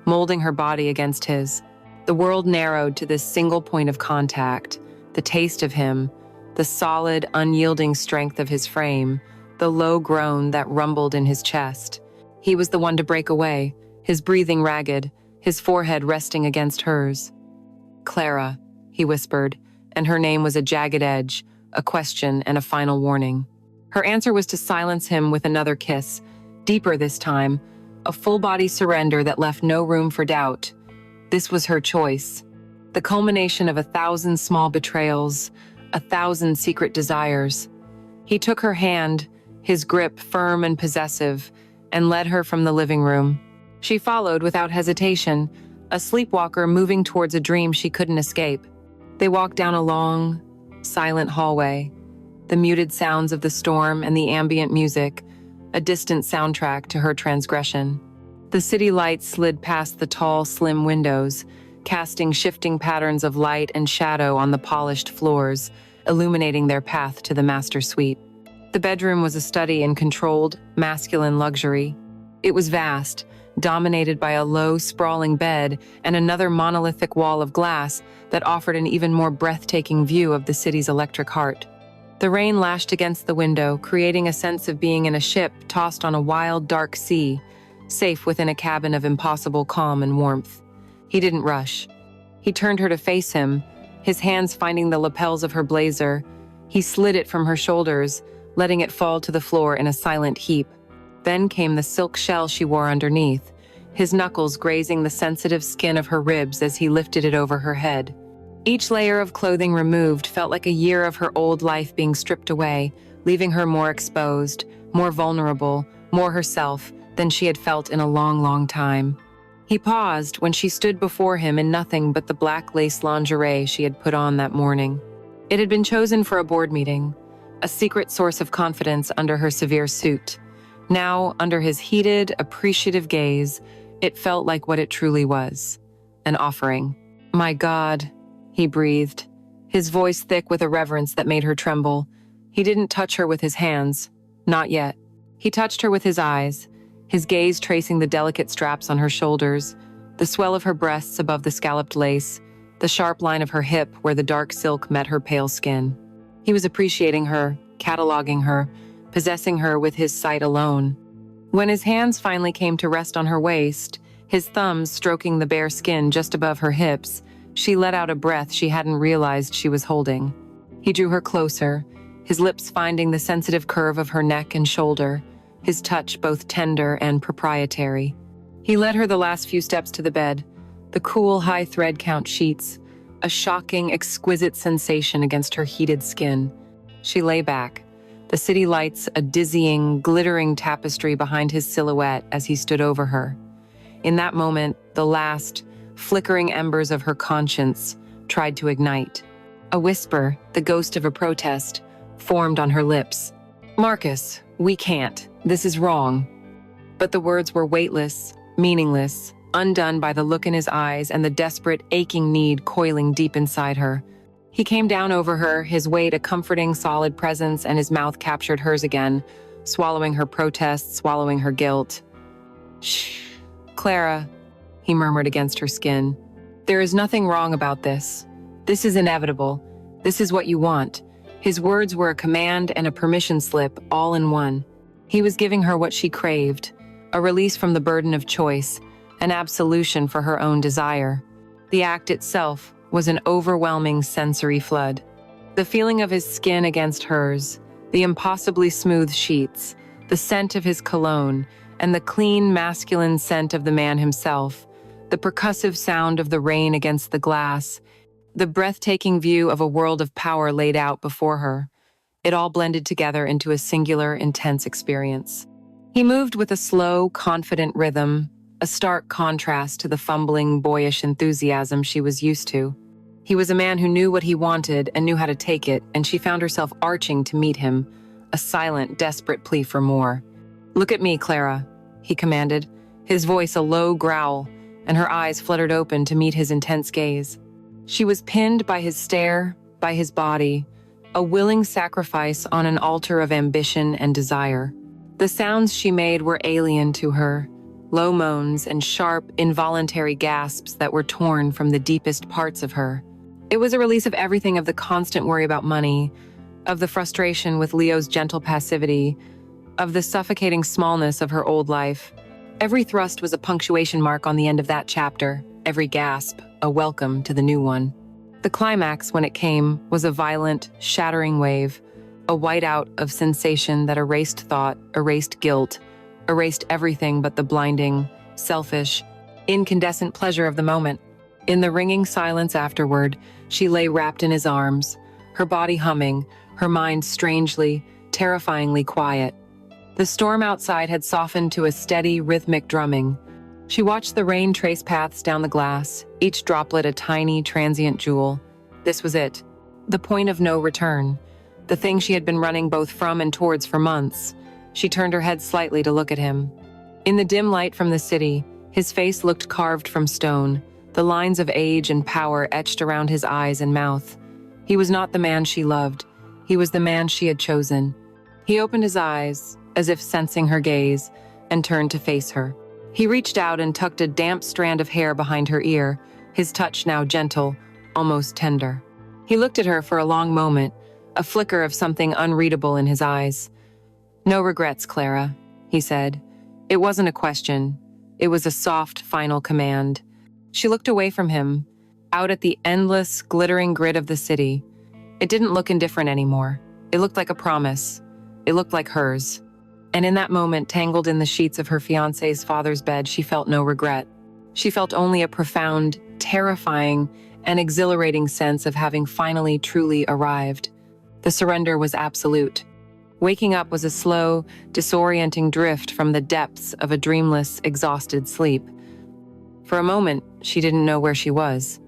molding her body against his. The world narrowed to this single point of contact, the taste of him, the solid, unyielding strength of his frame, the low groan that rumbled in his chest. He was the one to break away, his breathing ragged, his forehead resting against hers. "Clara," he whispered, and her name was a jagged edge, a question and a final warning. Her answer was to silence him with another kiss, deeper this time, a full-body surrender that left no room for doubt. This was her choice, the culmination of 1,000 small betrayals, 1,000 secret desires. He took her hand, his grip firm and possessive, and led her from the living room. She followed without hesitation, a sleepwalker moving towards a dream she couldn't escape. They walked down a long, silent hallway, the muted sounds of the storm and the ambient music, a distant soundtrack to her transgression. The city lights slid past the tall, slim windows, casting shifting patterns of light and shadow on the polished floors, illuminating their path to the master suite. The bedroom was a study in controlled, masculine luxury. It was vast, dominated by a low, sprawling bed and another monolithic wall of glass that offered an even more breathtaking view of the city's electric heart. The rain lashed against the window, creating a sense of being in a ship tossed on a wild, dark sea, safe within a cabin of impossible calm and warmth. He didn't rush. He turned her to face him, his hands finding the lapels of her blazer. He slid it from her shoulders, letting it fall to the floor in a silent heap. Then came the silk shell she wore underneath, his knuckles grazing the sensitive skin of her ribs as he lifted it over her head. Each layer of clothing removed felt like a year of her old life being stripped away, leaving her more exposed, more vulnerable, more herself than she had felt in a long, long time. He paused when she stood before him in nothing but the black lace lingerie she had put on that morning. It had been chosen for a board meeting, a secret source of confidence under her severe suit. Now, under his heated, appreciative gaze, it felt like what it truly was, an offering. "My God," he breathed, his voice thick with a reverence that made her tremble. He didn't touch her with his hands, not yet. He touched her with his eyes, his gaze tracing the delicate straps on her shoulders, the swell of her breasts above the scalloped lace, the sharp line of her hip where the dark silk met her pale skin. He was appreciating her, cataloging her, possessing her with his sight alone. When his hands finally came to rest on her waist, his thumbs stroking the bare skin just above her hips, she let out a breath she hadn't realized she was holding. He drew her closer, his lips finding the sensitive curve of her neck and shoulder, his touch both tender and proprietary. He led her the last few steps to the bed, the cool, high thread count sheets, a shocking, exquisite sensation against her heated skin. She lay back, the city lights a dizzying, glittering tapestry behind his silhouette as he stood over her. In that moment, the last, flickering embers of her conscience tried to ignite. A whisper, the ghost of a protest, formed on her lips. "Marcus, we can't. This is wrong." But the words were weightless, meaningless, undone by the look in his eyes and the desperate, aching need coiling deep inside her. He came down over her, his weight a comforting, solid presence, and his mouth captured hers again, swallowing her protests, swallowing her guilt. "Shh, Clara," he murmured against her skin. "There is nothing wrong about this. This is inevitable. This is what you want." His words were a command and a permission slip, all in one. He was giving her what she craved, a release from the burden of choice, an absolution for her own desire. The act itself was an overwhelming sensory flood. The feeling of his skin against hers, the impossibly smooth sheets, the scent of his cologne, and the clean, masculine scent of the man himself, the percussive sound of the rain against the glass, the breathtaking view of a world of power laid out before her. It all blended together into a singular, intense experience. He moved with a slow, confident rhythm, a stark contrast to the fumbling, boyish enthusiasm she was used to. He was a man who knew what he wanted and knew how to take it, and she found herself arching to meet him, a silent, desperate plea for more. "Look at me, Clara," he commanded, his voice a low growl, and her eyes fluttered open to meet his intense gaze. She was pinned by his stare, by his body, a willing sacrifice on an altar of ambition and desire. The sounds she made were alien to her, low moans and sharp, involuntary gasps that were torn from the deepest parts of her. It was a release of everything, of the constant worry about money, of the frustration with Leo's gentle passivity, of the suffocating smallness of her old life. Every thrust was a punctuation mark on the end of that chapter, every gasp a welcome to the new one. The climax, when it came, was a violent, shattering wave, a whiteout of sensation that erased thought, erased guilt, erased everything but the blinding, selfish, incandescent pleasure of the moment. In the ringing silence afterward, she lay wrapped in his arms, her body humming, her mind strangely, terrifyingly quiet. The storm outside had softened to a steady, rhythmic drumming. She watched the rain trace paths down the glass, each droplet a tiny, transient jewel. This was it. The point of no return. The thing she had been running both from and towards for months. She turned her head slightly to look at him. In the dim light from the city, his face looked carved from stone, the lines of age and power etched around his eyes and mouth. He was not the man she loved. He was the man she had chosen. He opened his eyes, as if sensing her gaze, and turned to face her. He reached out and tucked a damp strand of hair behind her ear, his touch now gentle, almost tender. He looked at her for a long moment, a flicker of something unreadable in his eyes. "No regrets, Clara," he said. It wasn't a question. It was a soft, final command. She looked away from him, out at the endless, glittering grid of the city. It didn't look indifferent anymore. It looked like a promise. It looked like hers. And in that moment, tangled in the sheets of her fiancé's father's bed, she felt no regret. She felt only a profound, terrifying, and exhilarating sense of having finally truly arrived. The surrender was absolute. Waking up was a slow, disorienting drift from the depths of a dreamless, exhausted sleep. For a moment, she didn't know where she was.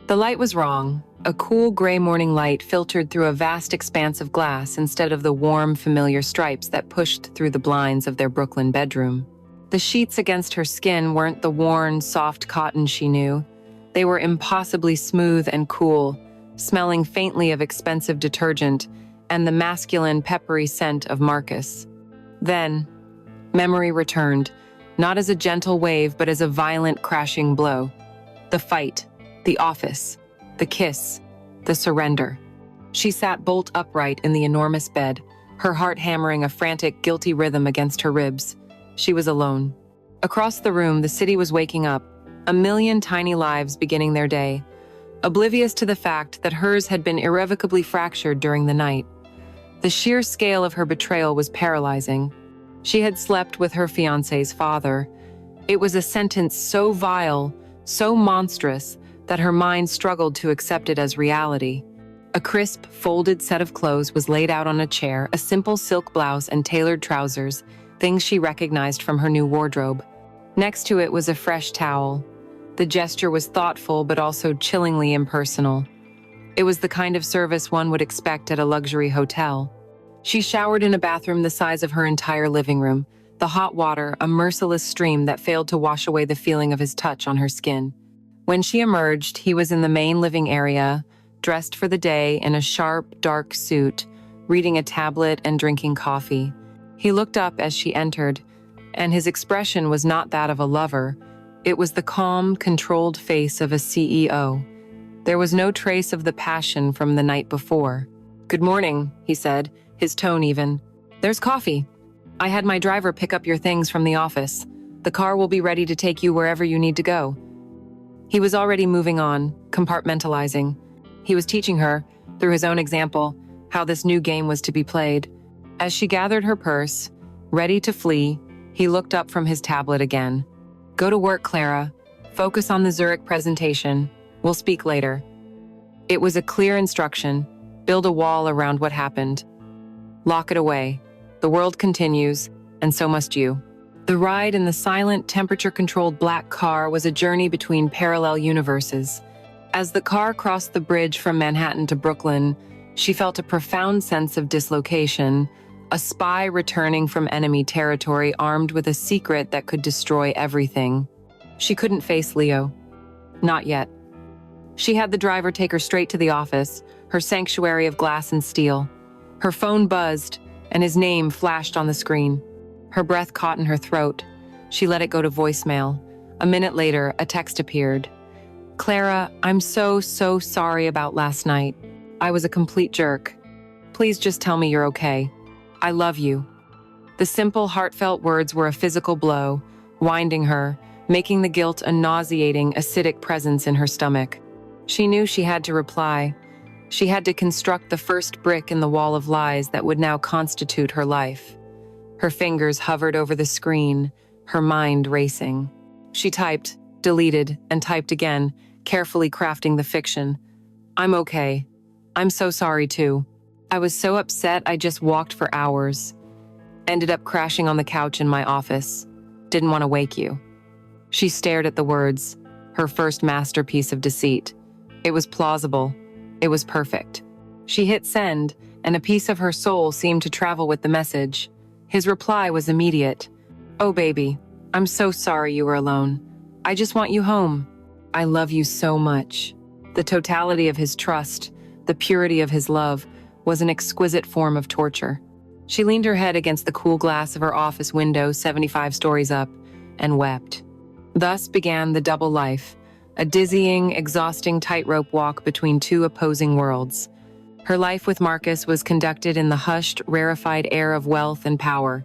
The light was wrong. A cool gray morning light filtered through a vast expanse of glass instead of the warm, familiar stripes that pushed through the blinds of their Brooklyn bedroom. The sheets against her skin weren't the worn, soft cotton she knew. They were impossibly smooth and cool, smelling faintly of expensive detergent and the masculine, peppery scent of Marcus. Then, memory returned, not as a gentle wave, but as a violent, crashing blow. The fight, the office, the kiss, the surrender. She sat bolt upright in the enormous bed, her heart hammering a frantic, guilty rhythm against her ribs. She was alone. Across the room, the city was waking up, a million tiny lives beginning their day, oblivious to the fact that hers had been irrevocably fractured during the night. The sheer scale of her betrayal was paralyzing. She had slept with her fiancé's father. It was a sentence so vile, so monstrous, that her mind struggled to accept it as reality. A crisp, folded set of clothes was laid out on a chair, a simple silk blouse and tailored trousers, things she recognized from her new wardrobe. Next to it was a fresh towel. The gesture was thoughtful but also chillingly impersonal. It was the kind of service one would expect at a luxury hotel. She showered in a bathroom the size of her entire living room, the hot water a merciless stream that failed to wash away the feeling of his touch on her skin. When she emerged, he was in the main living area, dressed for the day in a sharp, dark suit, reading a tablet and drinking coffee. He looked up as she entered, and his expression was not that of a lover. It was the calm, controlled face of a CEO. There was no trace of the passion from the night before. "Good morning," he said, his tone even. "There's coffee. I had my driver pick up your things from the office. The car will be ready to take you wherever you need to go." He was already moving on, compartmentalizing. He was teaching her, through his own example, how this new game was to be played. As she gathered her purse, ready to flee, he looked up from his tablet again. "Go to work, Clara. Focus on the Zurich presentation. We'll speak later." It was a clear instruction. Build a wall around what happened. Lock it away. The world continues, and so must you. The ride in the silent, temperature-controlled black car was a journey between parallel universes. As the car crossed the bridge from Manhattan to Brooklyn, she felt a profound sense of dislocation, a spy returning from enemy territory armed with a secret that could destroy everything. She couldn't face Leo. Not yet. She had the driver take her straight to the office, her sanctuary of glass and steel. Her phone buzzed, and his name flashed on the screen. Her breath caught in her throat. She let it go to voicemail. A minute later, a text appeared. "Clara, I'm so sorry about last night. I was a complete jerk. Please just tell me you're okay. I love you." The simple, heartfelt words were a physical blow, winding her, making the guilt a nauseating, acidic presence in her stomach. She knew she had to reply. She had to construct the first brick in the wall of lies that would now constitute her life. Her fingers hovered over the screen, her mind racing. She typed, deleted, and typed again, carefully crafting the fiction. I'm okay. I'm so sorry too. I was so upset I just walked for hours. Ended up crashing on the couch in my office. Didn't want to wake you. She stared at the words, her first masterpiece of deceit. It was plausible. It was perfect. She hit send, and a piece of her soul seemed to travel with the message. His reply was immediate. Oh, baby, I'm so sorry you were alone. I just want you home. I love you so much. The totality of his trust, the purity of his love, was an exquisite form of torture. She leaned her head against the cool glass of her office window 75 stories up and wept. Thus began the double life, a dizzying, exhausting tightrope walk between two opposing worlds. Her life with Marcus was conducted in the hushed, rarefied air of wealth and power.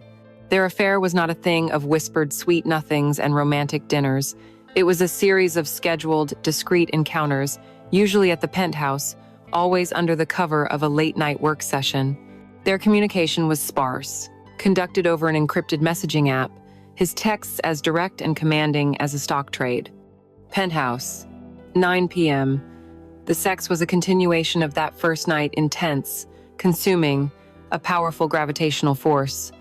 Their affair was not a thing of whispered sweet nothings and romantic dinners. It was a series of scheduled, discreet encounters, usually at the penthouse, always under the cover of a late-night work session. Their communication was sparse, conducted over an encrypted messaging app, his texts as direct and commanding as a stock trade. Penthouse, 9 p.m. The sex was a continuation of that first night, intense, consuming, a powerful gravitational force.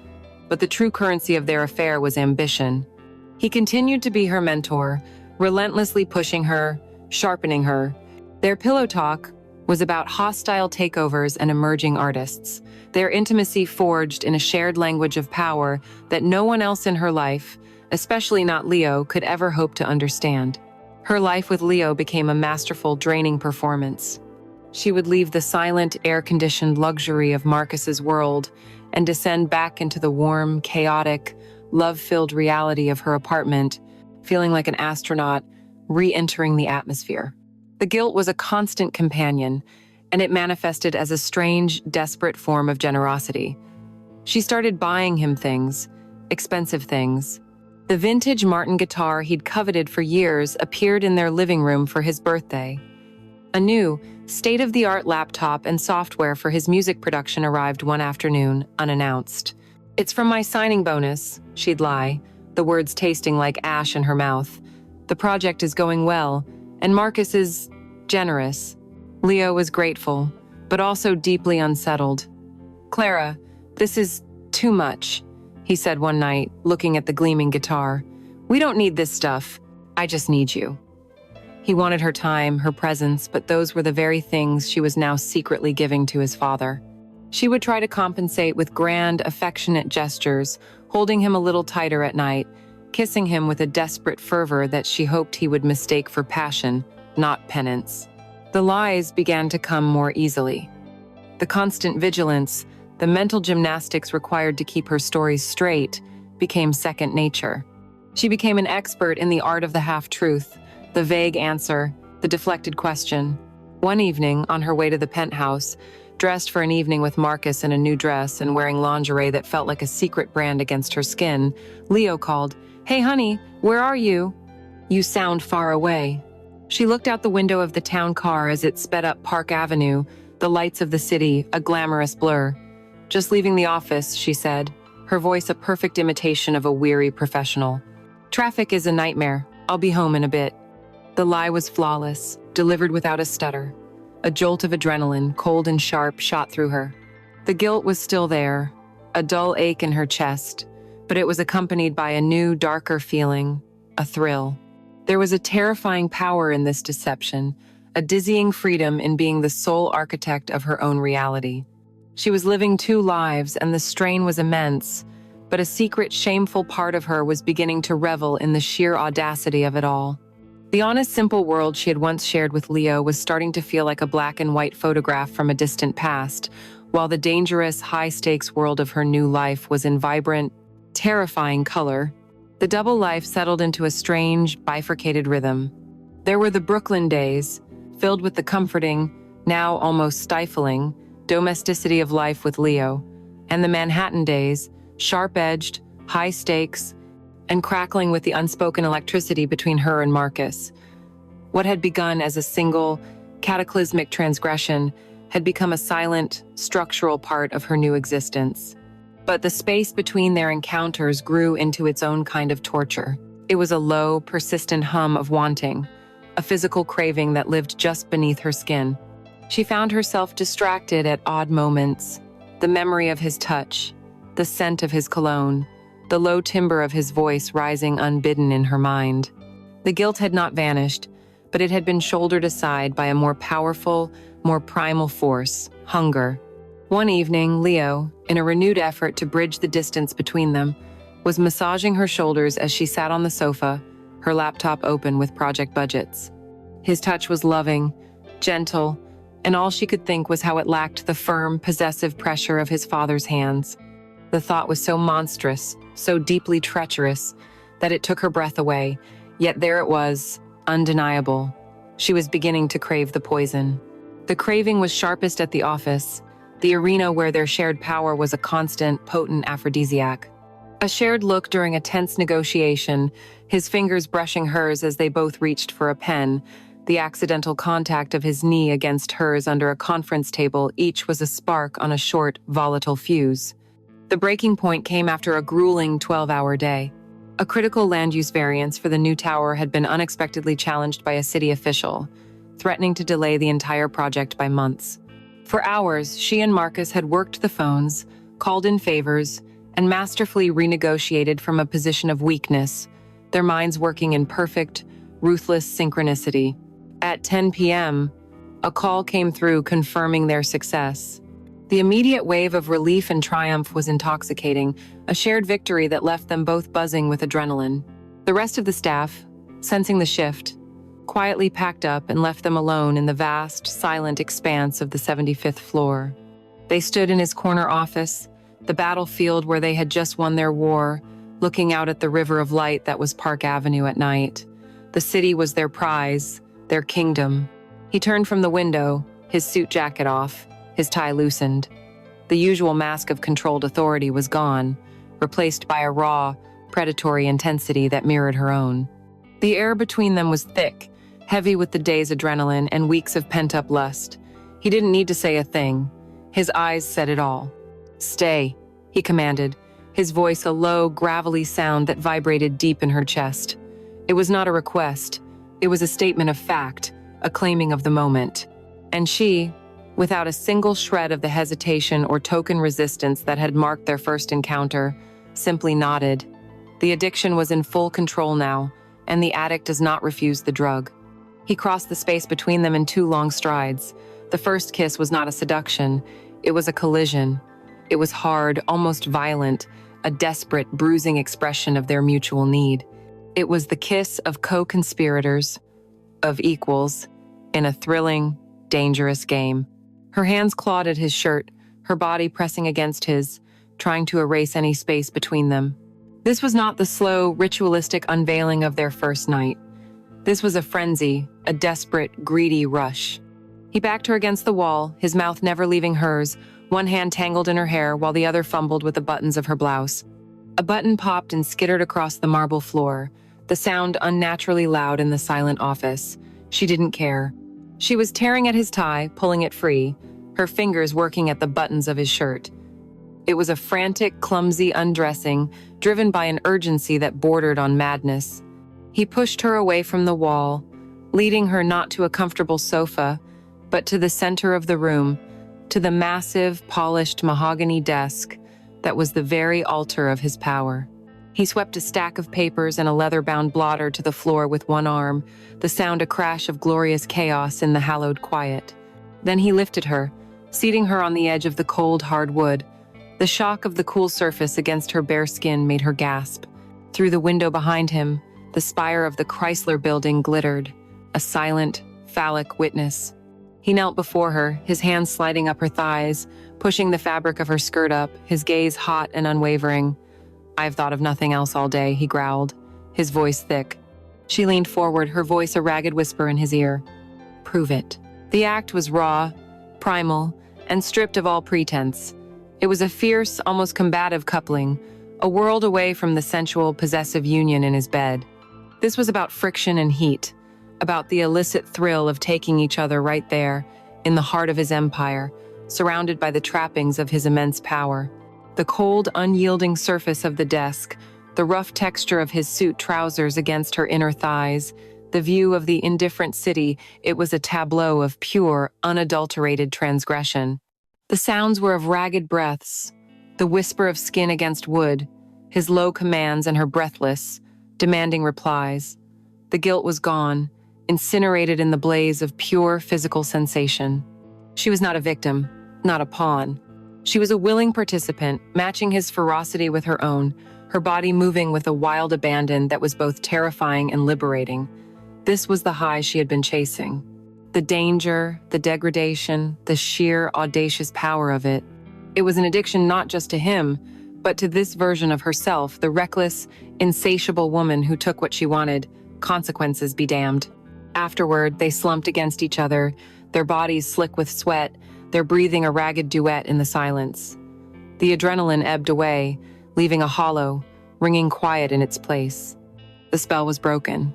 But the true currency of their affair was ambition. He continued to be her mentor, relentlessly pushing her, sharpening her. Their pillow talk was about hostile takeovers and emerging artists, their intimacy forged in a shared language of power that no one else in her life, especially not Leo, could ever hope to understand. Her life with Leo became a masterful, draining performance. She would leave the silent, air-conditioned luxury of Marcus's world and descend back into the warm, chaotic, love-filled reality of her apartment, feeling like an astronaut re-entering the atmosphere. The guilt was a constant companion, and it manifested as a strange, desperate form of generosity. She started buying him things, expensive things. The vintage Martin guitar he'd coveted for years appeared in their living room for his birthday. A new, state-of-the-art laptop and software for his music production arrived one afternoon, unannounced. It's from my signing bonus, she'd lie, the words tasting like ash in her mouth. The project is going well, and Marcus is generous. Leo was grateful, but also deeply unsettled. Clara, this is too much, he said one night, looking at the gleaming guitar. We don't need this stuff. I just need you. He wanted her time, her presence, but those were the very things she was now secretly giving to his father. She would try to compensate with grand, affectionate gestures, holding him a little tighter at night, kissing him with a desperate fervor that she hoped he would mistake for passion, not penance. The lies began to come more easily. The constant vigilance, the mental gymnastics required to keep her stories straight, became second nature. She became an expert in the art of the half-truth, the vague answer, the deflected question. One evening, on her way to the penthouse, dressed for an evening with Marcus in a new dress and wearing lingerie that felt like a secret brand against her skin, Leo called, "Hey honey, where are you? You sound far away." She looked out the window of the town car as it sped up Park Avenue, the lights of the city, a glamorous blur. "Just leaving the office," she said, her voice a perfect imitation of a weary professional. "Traffic is a nightmare. I'll be home in a bit." The lie was flawless, delivered without a stutter. A jolt of adrenaline, cold and sharp, shot through her. The guilt was still there, a dull ache in her chest, but it was accompanied by a new, darker feeling, a thrill. There was a terrifying power in this deception, a dizzying freedom in being the sole architect of her own reality. She was living two lives, and the strain was immense, but a secret, shameful part of her was beginning to revel in the sheer audacity of it all. The honest, simple world she had once shared with Leo was starting to feel like a black and white photograph from a distant past, while the dangerous, high-stakes world of her new life was in vibrant, terrifying color. The double life settled into a strange, bifurcated rhythm. There were the Brooklyn days, filled with the comforting, now almost stifling, domesticity of life with Leo, and the Manhattan days, sharp-edged, high-stakes, and crackling with the unspoken electricity between her and Marcus. What had begun as a single, cataclysmic transgression had become a silent, structural part of her new existence. But the space between their encounters grew into its own kind of torture. It was a low, persistent hum of wanting, a physical craving that lived just beneath her skin. She found herself distracted at odd moments. The memory of his touch, the scent of his cologne, the low timbre of his voice rising unbidden in her mind. The guilt had not vanished, but it had been shouldered aside by a more powerful, more primal force, hunger. One evening, Leo, in a renewed effort to bridge the distance between them, was massaging her shoulders as she sat on the sofa, her laptop open with project budgets. His touch was loving, gentle, and all she could think was how it lacked the firm, possessive pressure of his father's hands. The thought was so monstrous, so deeply treacherous, that it took her breath away, yet there it was, undeniable. She was beginning to crave the poison. The craving was sharpest at the office, the arena where their shared power was a constant, potent aphrodisiac. A shared look during a tense negotiation, his fingers brushing hers as they both reached for a pen, the accidental contact of his knee against hers under a conference table, each was a spark on a short, volatile fuse. The breaking point came after a grueling 12-hour day. A critical land use variance for the new tower had been unexpectedly challenged by a city official, threatening to delay the entire project by months. For hours, she and Marcus had worked the phones, called in favors, and masterfully renegotiated from a position of weakness, their minds working in perfect, ruthless synchronicity. At 10 p.m., a call came through confirming their success. The immediate wave of relief and triumph was intoxicating, a shared victory that left them both buzzing with adrenaline. The rest of the staff, sensing the shift, quietly packed up and left them alone in the vast, silent expanse of the 75th floor. They stood in his corner office, the battlefield where they had just won their war, looking out at the river of light that was Park Avenue at night. The city was their prize, their kingdom. He turned from the window, his suit jacket off, his tie loosened. The usual mask of controlled authority was gone, replaced by a raw, predatory intensity that mirrored her own. The air between them was thick, heavy with the day's adrenaline and weeks of pent-up lust. He didn't need to say a thing. His eyes said it all. "Stay," he commanded, his voice a low, gravelly sound that vibrated deep in her chest. It was not a request. It was a statement of fact, a claiming of the moment. And she, without a single shred of the hesitation or token resistance that had marked their first encounter, simply nodded. The addiction was in full control now, and the addict does not refuse the drug. He crossed the space between them in 2 long strides. The first kiss was not a seduction, it was a collision. It was hard, almost violent, a desperate, bruising expression of their mutual need. It was the kiss of co-conspirators, of equals, in a thrilling, dangerous game. Her hands clawed at his shirt, her body pressing against his, trying to erase any space between them. This was not the slow, ritualistic unveiling of their first night. This was a frenzy, a desperate, greedy rush. He backed her against the wall, his mouth never leaving hers, one hand tangled in her hair while the other fumbled with the buttons of her blouse. A button popped and skittered across the marble floor, the sound unnaturally loud in the silent office. She didn't care. She was tearing at his tie, pulling it free, her fingers working at the buttons of his shirt. It was a frantic, clumsy undressing, driven by an urgency that bordered on madness. He pushed her away from the wall, leading her not to a comfortable sofa, but to the center of the room, to the massive, polished mahogany desk that was the very altar of his power. He swept a stack of papers and a leather-bound blotter to the floor with one arm, the sound a crash of glorious chaos in the hallowed quiet. Then he lifted her, seating her on the edge of the cold, hard wood. The shock of the cool surface against her bare skin made her gasp. Through the window behind him, the spire of the Chrysler building glittered, a silent, phallic witness. He knelt before her, his hands sliding up her thighs, pushing the fabric of her skirt up, his gaze hot and unwavering. "I've thought of nothing else all day," he growled, his voice thick. She leaned forward, her voice a ragged whisper in his ear. "Prove it." The act was raw, primal, and stripped of all pretense. It was a fierce, almost combative coupling, a world away from the sensual, possessive union in his bed. This was about friction and heat, about the illicit thrill of taking each other right there, in the heart of his empire, surrounded by the trappings of his immense power. The cold, unyielding surface of the desk, the rough texture of his suit trousers against her inner thighs, the view of the indifferent city, it was a tableau of pure, unadulterated transgression. The sounds were of ragged breaths, the whisper of skin against wood, his low commands and her breathless, demanding replies. The guilt was gone, incinerated in the blaze of pure physical sensation. She was not a victim, not a pawn. She was a willing participant, matching his ferocity with her own, her body moving with a wild abandon that was both terrifying and liberating. This was the high she had been chasing. The danger, the degradation, the sheer, audacious power of it. It was an addiction not just to him, but to this version of herself, the reckless, insatiable woman who took what she wanted, consequences be damned. Afterward, they slumped against each other, their bodies slick with sweat, their breathing a ragged duet in the silence. The adrenaline ebbed away, leaving a hollow, ringing quiet in its place. The spell was broken.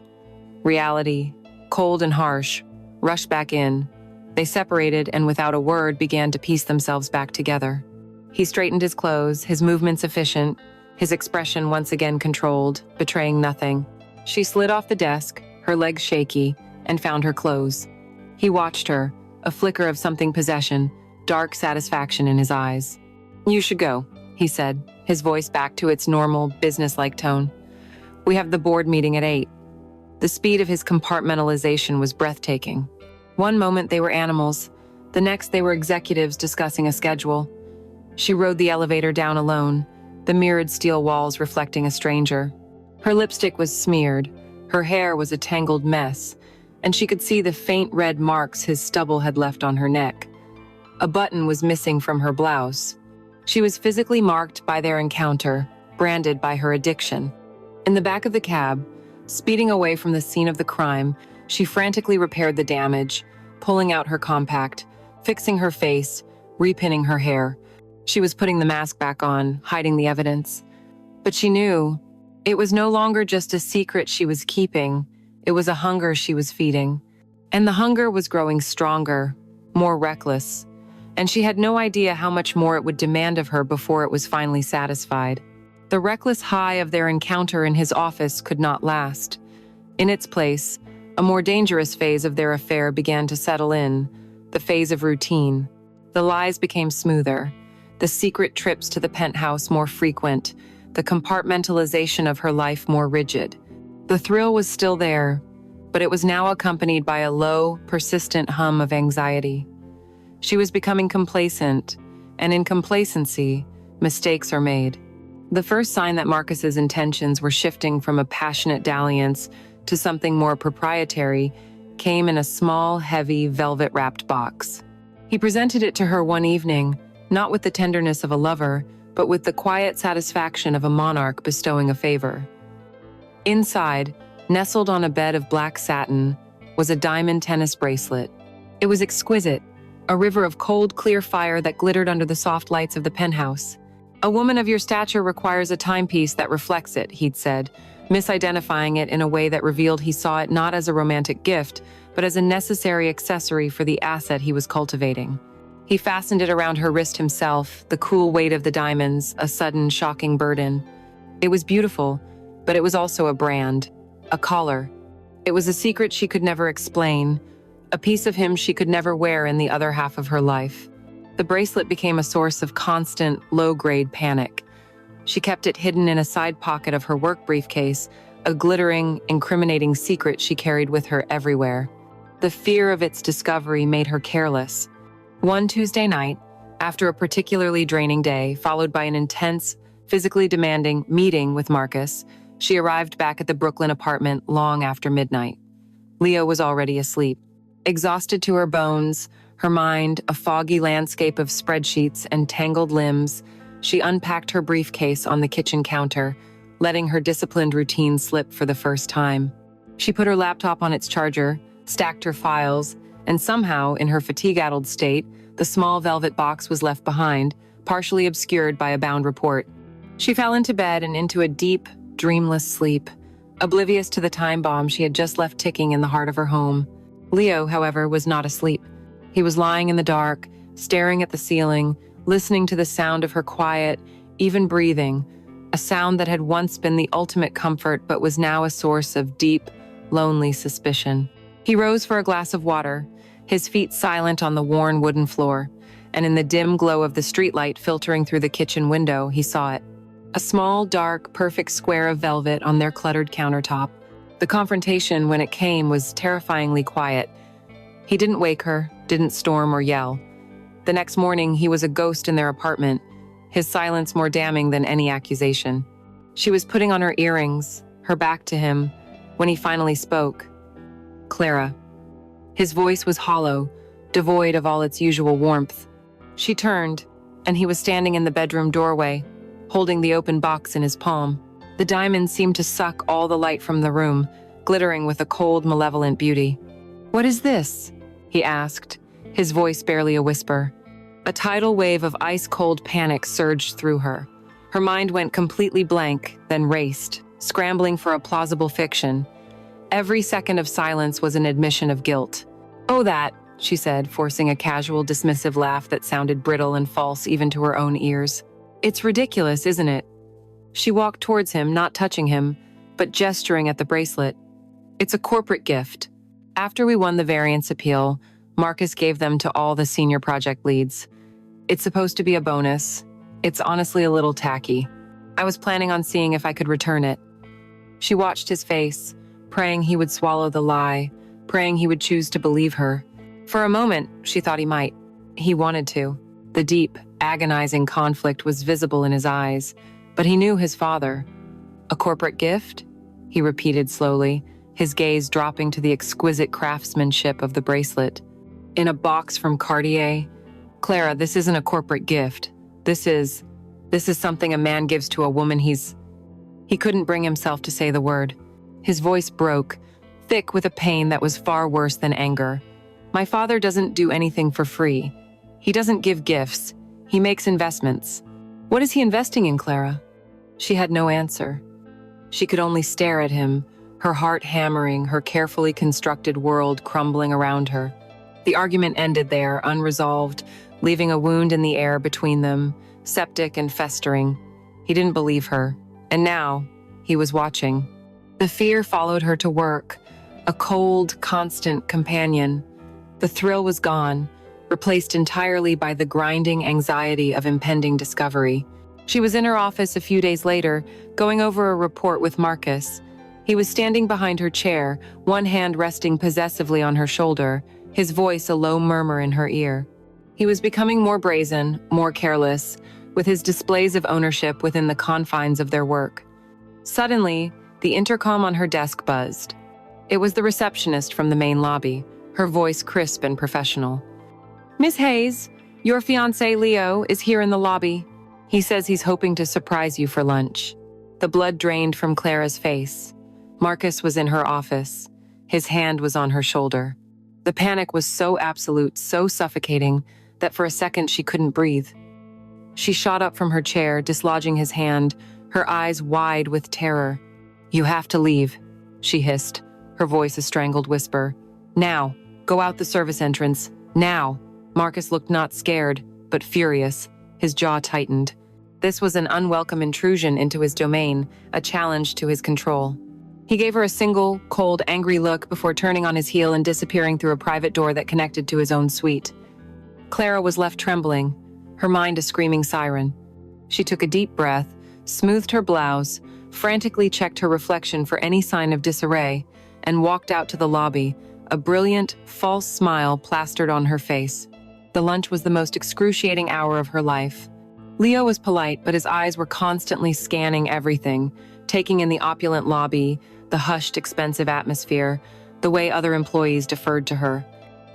Reality, cold and harsh, rushed back in. They separated and without a word began to piece themselves back together. He straightened his clothes, his movements efficient, his expression once again controlled, betraying nothing. She slid off the desk, her legs shaky, and found her clothes. He watched her, a flicker of something possession, dark satisfaction in his eyes. "You should go," he said, his voice back to its normal, business-like tone. "We have the board meeting at 8. The speed of his compartmentalization was breathtaking. One moment they were animals, the next they were executives discussing a schedule. She rode the elevator down alone, the mirrored steel walls reflecting a stranger. Her lipstick was smeared, her hair was a tangled mess, and she could see the faint red marks his stubble had left on her neck. A button was missing from her blouse. She was physically marked by their encounter, branded by her addiction. In the back of the cab, speeding away from the scene of the crime, she frantically repaired the damage, pulling out her compact, fixing her face, repinning her hair. She was putting the mask back on, hiding the evidence. But she knew it was no longer just a secret she was keeping, it was a hunger she was feeding. And the hunger was growing stronger, more reckless, and she had no idea how much more it would demand of her before it was finally satisfied. The reckless high of their encounter in his office could not last. In its place, a more dangerous phase of their affair began to settle in, the phase of routine. The lies became smoother, the secret trips to the penthouse more frequent, the compartmentalization of her life more rigid. The thrill was still there, but it was now accompanied by a low, persistent hum of anxiety. She was becoming complacent, and in complacency, mistakes are made. The first sign that Marcus's intentions were shifting from a passionate dalliance to something more proprietary came in a small, heavy, velvet-wrapped box. He presented it to her one evening, not with the tenderness of a lover, but with the quiet satisfaction of a monarch bestowing a favor. Inside, nestled on a bed of black satin, was a diamond tennis bracelet. It was exquisite, a river of cold, clear fire that glittered under the soft lights of the penthouse. "A woman of your stature requires a timepiece that reflects it," he'd said, misidentifying it in a way that revealed he saw it not as a romantic gift, but as a necessary accessory for the asset he was cultivating. He fastened it around her wrist himself, the cool weight of the diamonds, a sudden, shocking burden. It was beautiful, but it was also a brand, a collar. It was a secret she could never explain, a piece of him she could never wear in the other half of her life. The bracelet became a source of constant, low-grade panic. She kept it hidden in a side pocket of her work briefcase, a glittering, incriminating secret she carried with her everywhere. The fear of its discovery made her careless. One Tuesday night, after a particularly draining day, followed by an intense, physically demanding meeting with Marcus, she arrived back at the Brooklyn apartment long after midnight. Leo was already asleep. Exhausted to her bones, her mind a foggy landscape of spreadsheets and tangled limbs, she unpacked her briefcase on the kitchen counter, letting her disciplined routine slip for the first time. She put her laptop on its charger, stacked her files, and somehow, in her fatigue-addled state, the small velvet box was left behind, partially obscured by a bound report. She fell into bed and into a deep, dreamless sleep, oblivious to the time bomb she had just left ticking in the heart of her home. Leo, however, was not asleep. He was lying in the dark, staring at the ceiling, listening to the sound of her quiet, even breathing, a sound that had once been the ultimate comfort but was now a source of deep, lonely suspicion. He rose for a glass of water, his feet silent on the worn wooden floor, and in the dim glow of the streetlight filtering through the kitchen window, he saw it. A small, dark, perfect square of velvet on their cluttered countertop. The confrontation, when it came, was terrifyingly quiet. He didn't wake her, didn't storm or yell. The next morning, he was a ghost in their apartment, his silence more damning than any accusation. She was putting on her earrings, her back to him, when he finally spoke. "Clara." His voice was hollow, devoid of all its usual warmth. She turned, and he was standing in the bedroom doorway, holding the open box in his palm. The diamonds seemed to suck all the light from the room, glittering with a cold, malevolent beauty. "What is this?" he asked, his voice barely a whisper. A tidal wave of ice-cold panic surged through her. Her mind went completely blank, then raced, scrambling for a plausible fiction. Every second of silence was an admission of guilt. "Oh, that," she said, forcing a casual, dismissive laugh that sounded brittle and false even to her own ears. "It's ridiculous, isn't it?" She walked towards him, not touching him, but gesturing at the bracelet. "It's a corporate gift. After we won the variance appeal, Marcus gave them to all the senior project leads. It's supposed to be a bonus. It's honestly a little tacky. I was planning on seeing if I could return it." She watched his face, praying he would swallow the lie, praying he would choose to believe her. For a moment, she thought he might. He wanted to. The deep, agonizing conflict was visible in his eyes, but he knew his father. "A corporate gift?" he repeated slowly, his gaze dropping to the exquisite craftsmanship of the bracelet. "In a box from Cartier? Clara, this isn't a corporate gift. This is something a man gives to a woman He couldn't bring himself to say the word. His voice broke, thick with a pain that was far worse than anger. "My father doesn't do anything for free. He doesn't give gifts. He makes investments." "What is he investing in, Clara?" She had no answer. She could only stare at him, her heart hammering, her carefully constructed world crumbling around her. The argument ended there, unresolved, leaving a wound in the air between them, septic and festering. He didn't believe her, and now he was watching. The fear followed her to work, a cold, constant companion. The thrill was gone, replaced entirely by the grinding anxiety of impending discovery. She was in her office a few days later, going over a report with Marcus. He was standing behind her chair, one hand resting possessively on her shoulder, his voice a low murmur in her ear. He was becoming more brazen, more careless, with his displays of ownership within the confines of their work. Suddenly, the intercom on her desk buzzed. It was the receptionist from the main lobby, her voice crisp and professional. "Miss Hayes, your fiancé Leo is here in the lobby. He says he's hoping to surprise you for lunch." The blood drained from Clara's face. Marcus was in her office. His hand was on her shoulder. The panic was so absolute, so suffocating, that for a second she couldn't breathe. She shot up from her chair, dislodging his hand, her eyes wide with terror. "You have to leave," she hissed, her voice a strangled whisper. "Now, go out the service entrance, now." Marcus looked not scared, but furious, his jaw tightened. This was an unwelcome intrusion into his domain, a challenge to his control. He gave her a single, cold, angry look before turning on his heel and disappearing through a private door that connected to his own suite. Clara was left trembling, her mind a screaming siren. She took a deep breath, smoothed her blouse, frantically checked her reflection for any sign of disarray, and walked out to the lobby, a brilliant, false smile plastered on her face. The lunch was the most excruciating hour of her life. Leo was polite, but his eyes were constantly scanning everything, taking in the opulent lobby, the hushed, expensive atmosphere, the way other employees deferred to her.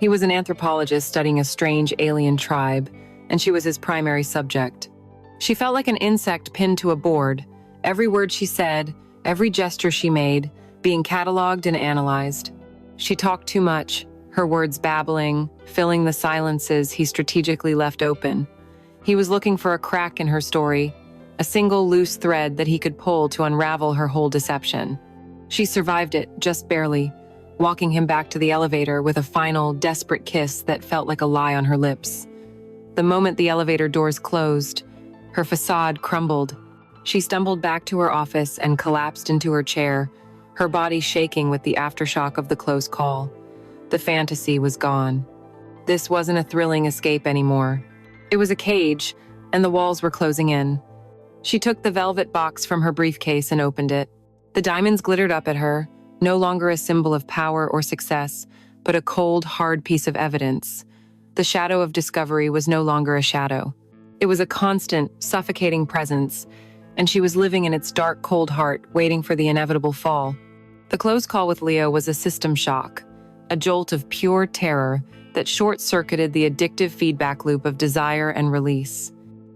He was an anthropologist studying a strange alien tribe, and she was his primary subject. She felt like an insect pinned to a board, every word she said, every gesture she made, being cataloged and analyzed. She talked too much, her words babbling, filling the silences he strategically left open. He was looking for a crack in her story, a single loose thread that he could pull to unravel her whole deception. She survived it, just barely, walking him back to the elevator with a final, desperate kiss that felt like a lie on her lips. The moment the elevator doors closed, Her facade crumbled. She stumbled back to her office and collapsed into her chair, her body shaking with the aftershock of the close call. The fantasy was gone. This wasn't a thrilling escape anymore. It was a cage, and the walls were closing in. She took the velvet box from her briefcase and opened it. The diamonds glittered up at her, no longer a symbol of power or success, but a cold, hard piece of evidence. The shadow of discovery was no longer a shadow. It was a constant, suffocating presence, and she was living in its dark, cold heart, waiting for the inevitable fall. The close call with Leo was a system shock, a jolt of pure terror that short-circuited the addictive feedback loop of desire and release.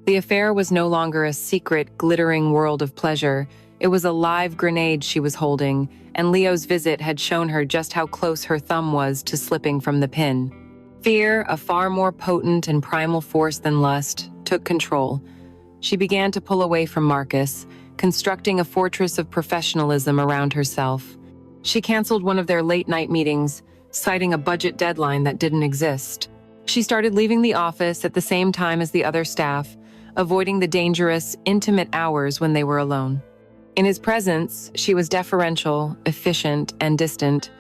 The affair was no longer a secret, glittering world of pleasure. It was a live grenade she was holding, and Leo's visit had shown her just how close her thumb was to slipping from the pin. Fear, a far more potent and primal force than lust, took control. She began to pull away from Marcus, constructing a fortress of professionalism around herself. She canceled one of their late-night meetings, citing a budget deadline that didn't exist. She started leaving the office at the same time as the other staff, avoiding the dangerous, intimate hours when they were alone. In his presence, she was deferential, efficient, and distant,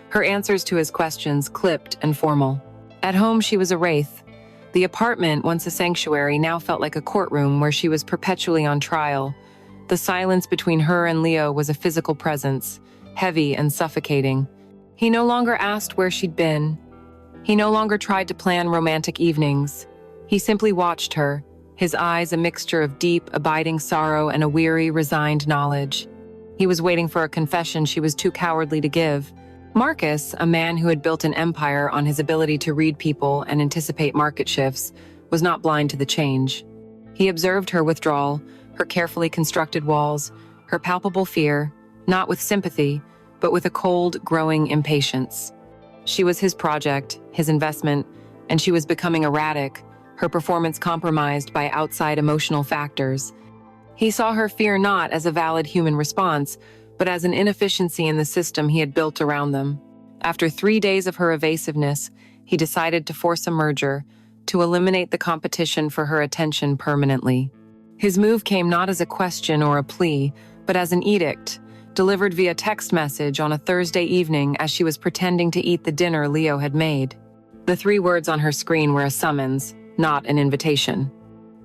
her answers to his questions clipped and formal. At home, she was a wraith. The apartment, once a sanctuary, now felt like a courtroom where she was perpetually on trial. The silence between her and Leo was a physical presence, heavy and suffocating. He no longer asked where she'd been. He no longer tried to plan romantic evenings. He simply watched her, his eyes a mixture of deep, abiding sorrow and a weary, resigned knowledge. He was waiting for a confession she was too cowardly to give. Marcus, a man who had built an empire on his ability to read people and anticipate market shifts, was not blind to the change. He observed her withdrawal, her carefully constructed walls, her palpable fear, not with sympathy, but with a cold, growing impatience. She was his project, his investment, and she was becoming erratic, her performance compromised by outside emotional factors. He saw her fear not as a valid human response, but as an inefficiency in the system he had built around them. After 3 days of her evasiveness, he decided to force a merger, to eliminate the competition for her attention permanently. His move came not as a question or a plea, but as an edict, delivered via text message on a Thursday evening as she was pretending to eat the dinner Leo had made. The 3 words on her screen were a summons, not an invitation.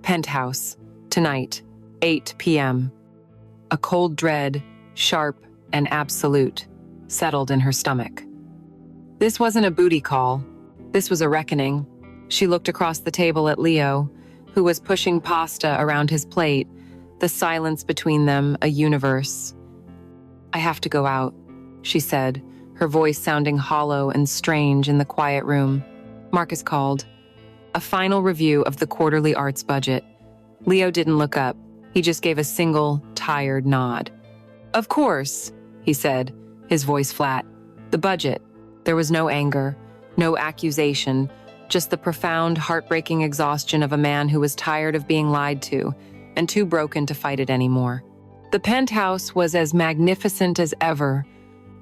Penthouse, tonight, 8 p.m. A cold dread, sharp and absolute, settled in her stomach. This wasn't a booty call. This was a reckoning. She looked across the table at Leo, who was pushing pasta around his plate, the silence between them a universe. "I have to go out," she said, her voice sounding hollow and strange in the quiet room. Marcus called. A final review of the quarterly arts budget. Leo didn't look up. He just gave a single, tired nod. "Of course," he said, his voice flat. The budget. There was no anger, no accusation, just the profound, heartbreaking exhaustion of a man who was tired of being lied to and too broken to fight it anymore. The penthouse was as magnificent as ever,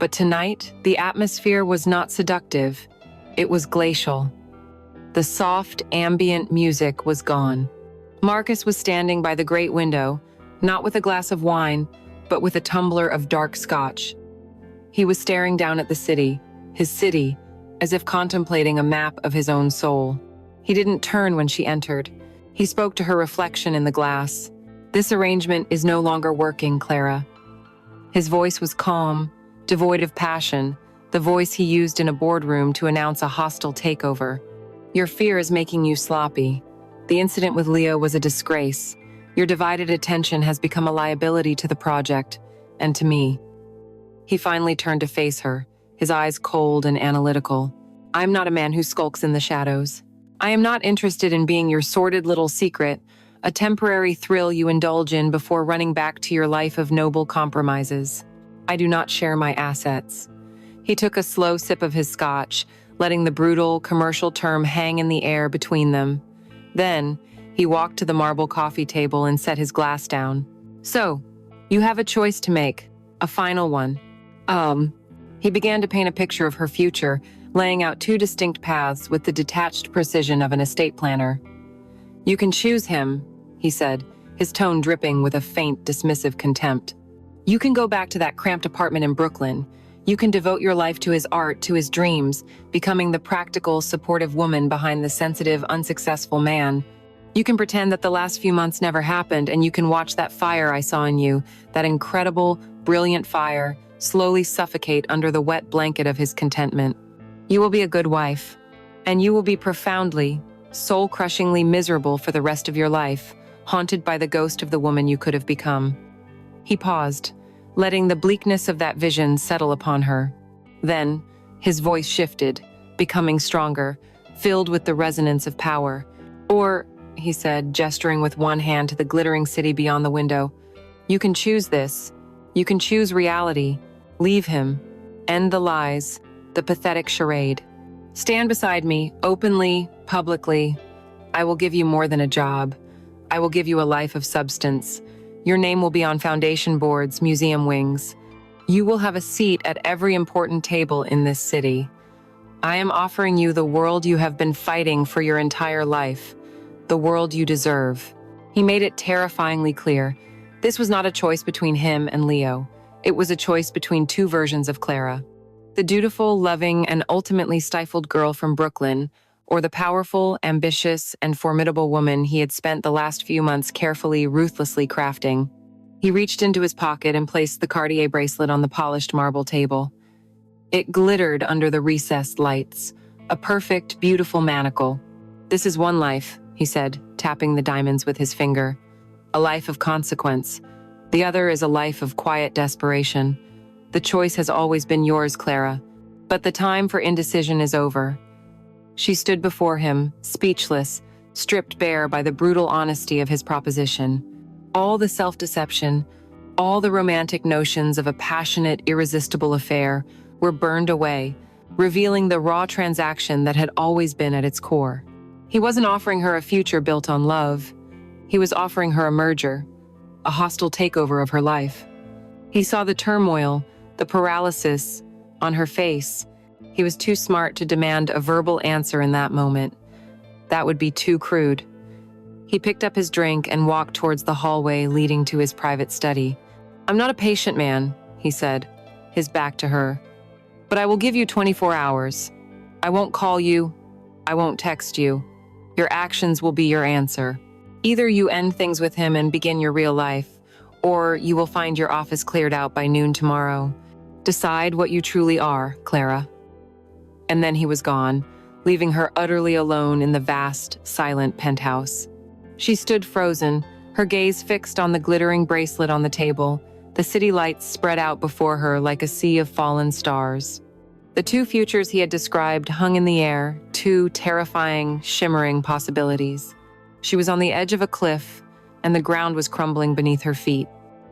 but tonight the atmosphere was not seductive. It was glacial. The soft, ambient music was gone. Marcus was standing by the great window, not with a glass of wine, but with a tumbler of dark scotch. He was staring down at the city, his city, as if contemplating a map of his own soul. He didn't turn when she entered. He spoke to her reflection in the glass. "This arrangement is no longer working, Clara." His voice was calm, devoid of passion, the voice he used in a boardroom to announce a hostile takeover. "Your fear is making you sloppy. The incident with Leo was a disgrace. Your divided attention has become a liability to the project, and to me." He finally turned to face her, his eyes cold and analytical. "I'm not a man who skulks in the shadows. I am not interested in being your sordid little secret, a temporary thrill you indulge in before running back to your life of noble compromises. I do not share my assets." He took a slow sip of his scotch, letting the brutal, commercial term hang in the air between them. Then, he walked to the marble coffee table and set his glass down. "So, you have a choice to make, a final one." He began to paint a picture of her future, laying out 2 distinct paths with the detached precision of an estate planner. "You can choose him," he said, his tone dripping with a faint, dismissive contempt. You can go back to that cramped apartment in Brooklyn. You can devote your life to his art, to his dreams, becoming the practical, supportive woman behind the sensitive, unsuccessful man. You can pretend that the last few months never happened, and you can watch that fire I saw in you, that incredible, brilliant fire, slowly suffocate under the wet blanket of his contentment. You will be a good wife, and you will be profoundly, soul-crushingly miserable for the rest of your life, haunted by the ghost of the woman you could have become. He paused, letting the bleakness of that vision settle upon her. Then, his voice shifted, becoming stronger, filled with the resonance of power. Or, he said, gesturing with one hand to the glittering city beyond the window, you can choose this. You can choose reality. Leave him. End the lies, the pathetic charade. Stand beside me, openly, publicly. I will give you more than a job. I will give you a life of substance. Your name will be on foundation boards, museum wings. You will have a seat at every important table in this city. I am offering you the world you have been fighting for your entire life, the world you deserve. He made it terrifyingly clear. This was not a choice between him and Leo. It was a choice between two versions of Clara. The dutiful, loving, and ultimately stifled girl from Brooklyn, or the powerful, ambitious, and formidable woman he had spent the last few months carefully, ruthlessly crafting. He reached into his pocket and placed the Cartier bracelet on the polished marble table. It glittered under the recessed lights, a perfect, beautiful manacle. This is one life, he said, tapping the diamonds with his finger. A life of consequence. The other is a life of quiet desperation. The choice has always been yours, Clara, but the time for indecision is over. She stood before him, speechless, stripped bare by the brutal honesty of his proposition. All the self-deception, all the romantic notions of a passionate, irresistible affair were burned away, revealing the raw transaction that had always been at its core. He wasn't offering her a future built on love. He was offering her a merger, a hostile takeover of her life. He saw the turmoil, the paralysis on her face. He was too smart to demand a verbal answer in that moment. That would be too crude. He picked up his drink and walked towards the hallway leading to his private study. I'm not a patient man, he said, his back to her. But I will give you 24 hours. I won't call you. I won't text you. Your actions will be your answer. Either you end things with him and begin your real life, or you will find your office cleared out by noon tomorrow. Decide what you truly are, Clara. And then he was gone, leaving her utterly alone in the vast, silent penthouse. She stood frozen, her gaze fixed on the glittering bracelet on the table, the city lights spread out before her like a sea of fallen stars. The two futures he had described hung in the air, two terrifying, shimmering possibilities. She was on the edge of a cliff, and the ground was crumbling beneath her feet.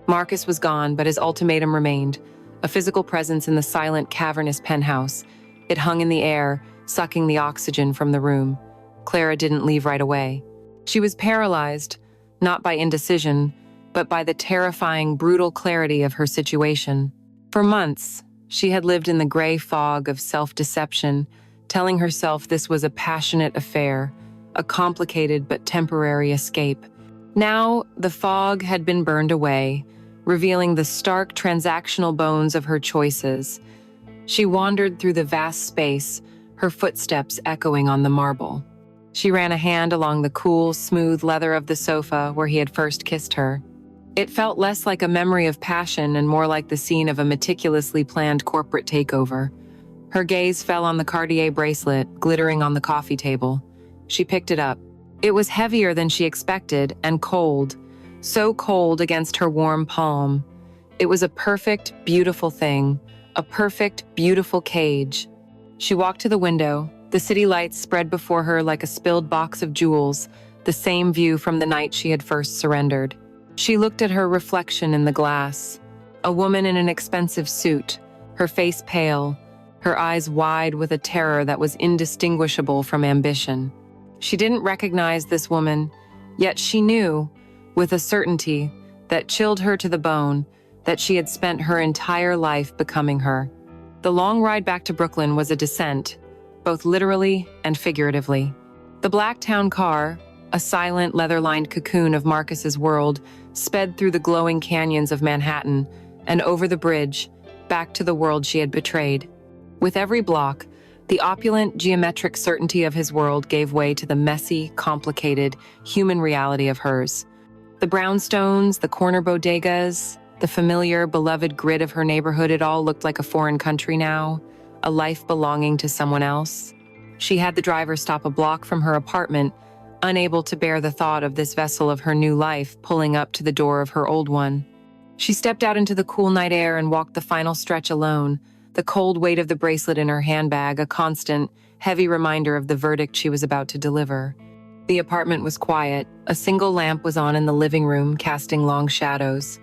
Marcus was gone, but his ultimatum remained, a physical presence in the silent, cavernous penthouse. It hung in the air, sucking the oxygen from the room. Clara didn't leave right away. She was paralyzed, not by indecision, but by the terrifying, brutal clarity of her situation. For months, she had lived in the gray fog of self-deception, telling herself this was a passionate affair, a complicated but temporary escape. Now, the fog had been burned away, revealing the stark transactional bones of her choices. She wandered through the vast space, her footsteps echoing on the marble. She ran a hand along the cool, smooth leather of the sofa where he had first kissed her. It felt less like a memory of passion and more like the scene of a meticulously planned corporate takeover. Her gaze fell on the Cartier bracelet, glittering on the coffee table. She picked it up. It was heavier than she expected and cold, so cold against her warm palm. It was a perfect, beautiful thing, a perfect, beautiful cage. She walked to the window, the city lights spread before her like a spilled box of jewels, the same view from the night she had first surrendered. She looked at her reflection in the glass, a woman in an expensive suit, her face pale, her eyes wide with a terror that was indistinguishable from ambition. She didn't recognize this woman, yet she knew, with a certainty that chilled her to the bone, that she had spent her entire life becoming her. The long ride back to Brooklyn was a descent, both literally and figuratively. The black town car, A silent, leather-lined cocoon of Marcus's world sped through the glowing canyons of Manhattan and over the bridge, back to the world she had betrayed. With every block, the opulent, geometric certainty of his world gave way to the messy, complicated, human reality of hers. The brownstones, the corner bodegas, the familiar, beloved grid of her neighborhood, it all looked like a foreign country now, a life belonging to someone else. She had the driver stop a block from her apartment, unable to bear the thought of this vessel of her new life pulling up to the door of her old one. She stepped out into the cool night air and walked the final stretch alone, the cold weight of the bracelet in her handbag, a constant, heavy reminder of the verdict she was about to deliver. The apartment was quiet. A single lamp was on in the living room, casting long shadows.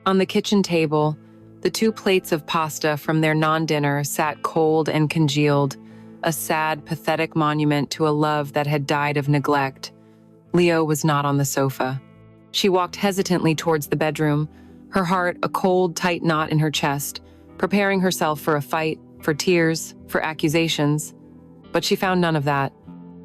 On the kitchen table, the 2 plates of pasta from their non-dinner sat cold and congealed, a sad, pathetic monument to a love that had died of neglect. Leo was not on the sofa. She walked hesitantly towards the bedroom, her heart a cold, tight knot in her chest, preparing herself for a fight, for tears, for accusations. But she found none of that.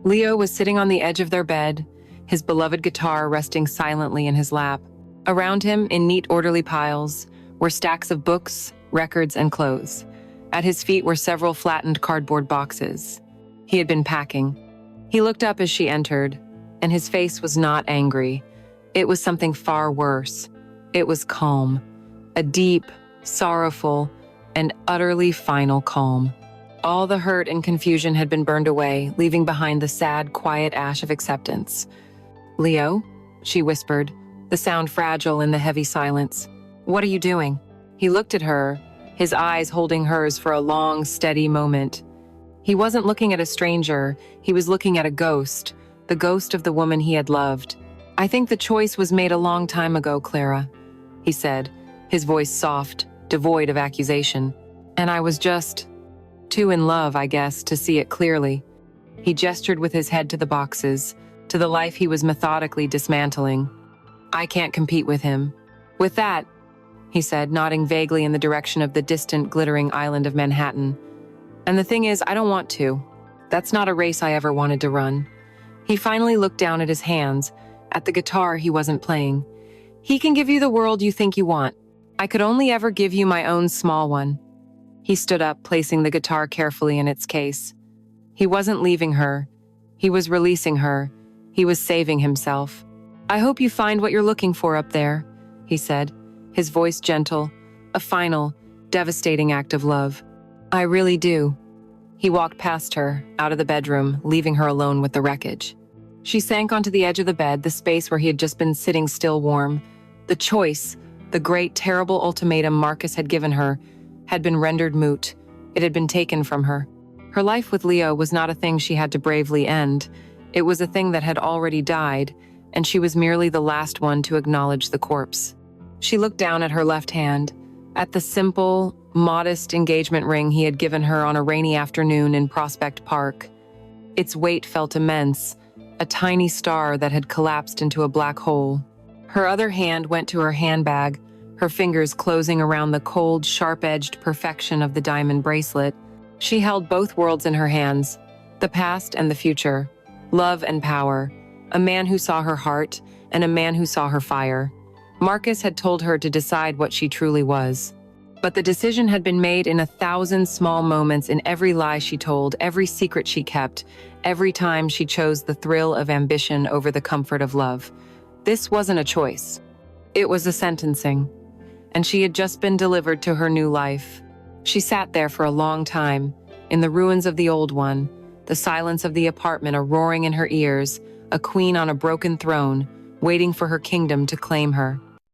Leo was sitting on the edge of their bed, his beloved guitar resting silently in his lap. Around him, in neat, orderly piles, were stacks of books, records, and clothes. At his feet were several flattened cardboard boxes. He had been packing. He looked up as she entered, and his face was not angry. It was something far worse. It was calm. A deep, sorrowful, and utterly final calm. All the hurt and confusion had been burned away, leaving behind the sad, quiet ash of acceptance. "Leo?" she whispered, the sound fragile in the heavy silence. "What are you doing?" He looked at her, his eyes holding hers for a long, steady moment. He wasn't looking at a stranger, he was looking at a ghost, the ghost of the woman he had loved. "I think the choice was made a long time ago, Clara," he said, his voice soft, devoid of accusation. "And I was just too in love, I guess, to see it clearly." He gestured with his head to the boxes, to the life he was methodically dismantling. "I can't compete with him." "With that," he said, nodding vaguely in the direction of the distant, glittering island of Manhattan. "And the thing is, I don't want to. That's not a race I ever wanted to run." He finally looked down at his hands, at the guitar he wasn't playing. "He can give you the world you think you want. I could only ever give you my own small one." He stood up, placing the guitar carefully in its case. He wasn't leaving her. He was releasing her. He was saving himself. "I hope you find what you're looking for up there," he said, his voice gentle, a final, devastating act of love. "I really do." He walked past her, out of the bedroom, leaving her alone with the wreckage. She sank onto the edge of the bed, the space where he had just been sitting still warm. The choice, the great, terrible ultimatum Marcus had given her, had been rendered moot. It had been taken from her. Her life with Leo was not a thing she had to bravely end. It was a thing that had already died, and she was merely the last one to acknowledge the corpse. She looked down at her left hand, at the simple, modest engagement ring he had given her on a rainy afternoon in Prospect Park. Its weight felt immense, a tiny star that had collapsed into a black hole. Her other hand went to her handbag, her fingers closing around the cold, sharp-edged perfection of the diamond bracelet. She held both worlds in her hands, the past and the future, love and power, a man who saw her heart and a man who saw her fire. Marcus had told her to decide what she truly was. But the decision had been made in 1,000 small moments, in every lie she told, every secret she kept, every time she chose the thrill of ambition over the comfort of love. This wasn't a choice. It was a sentencing. And she had just been delivered to her new life. She sat there for a long time, in the ruins of the old one, the silence of the apartment a roaring in her ears, a queen on a broken throne, waiting for her kingdom to claim her.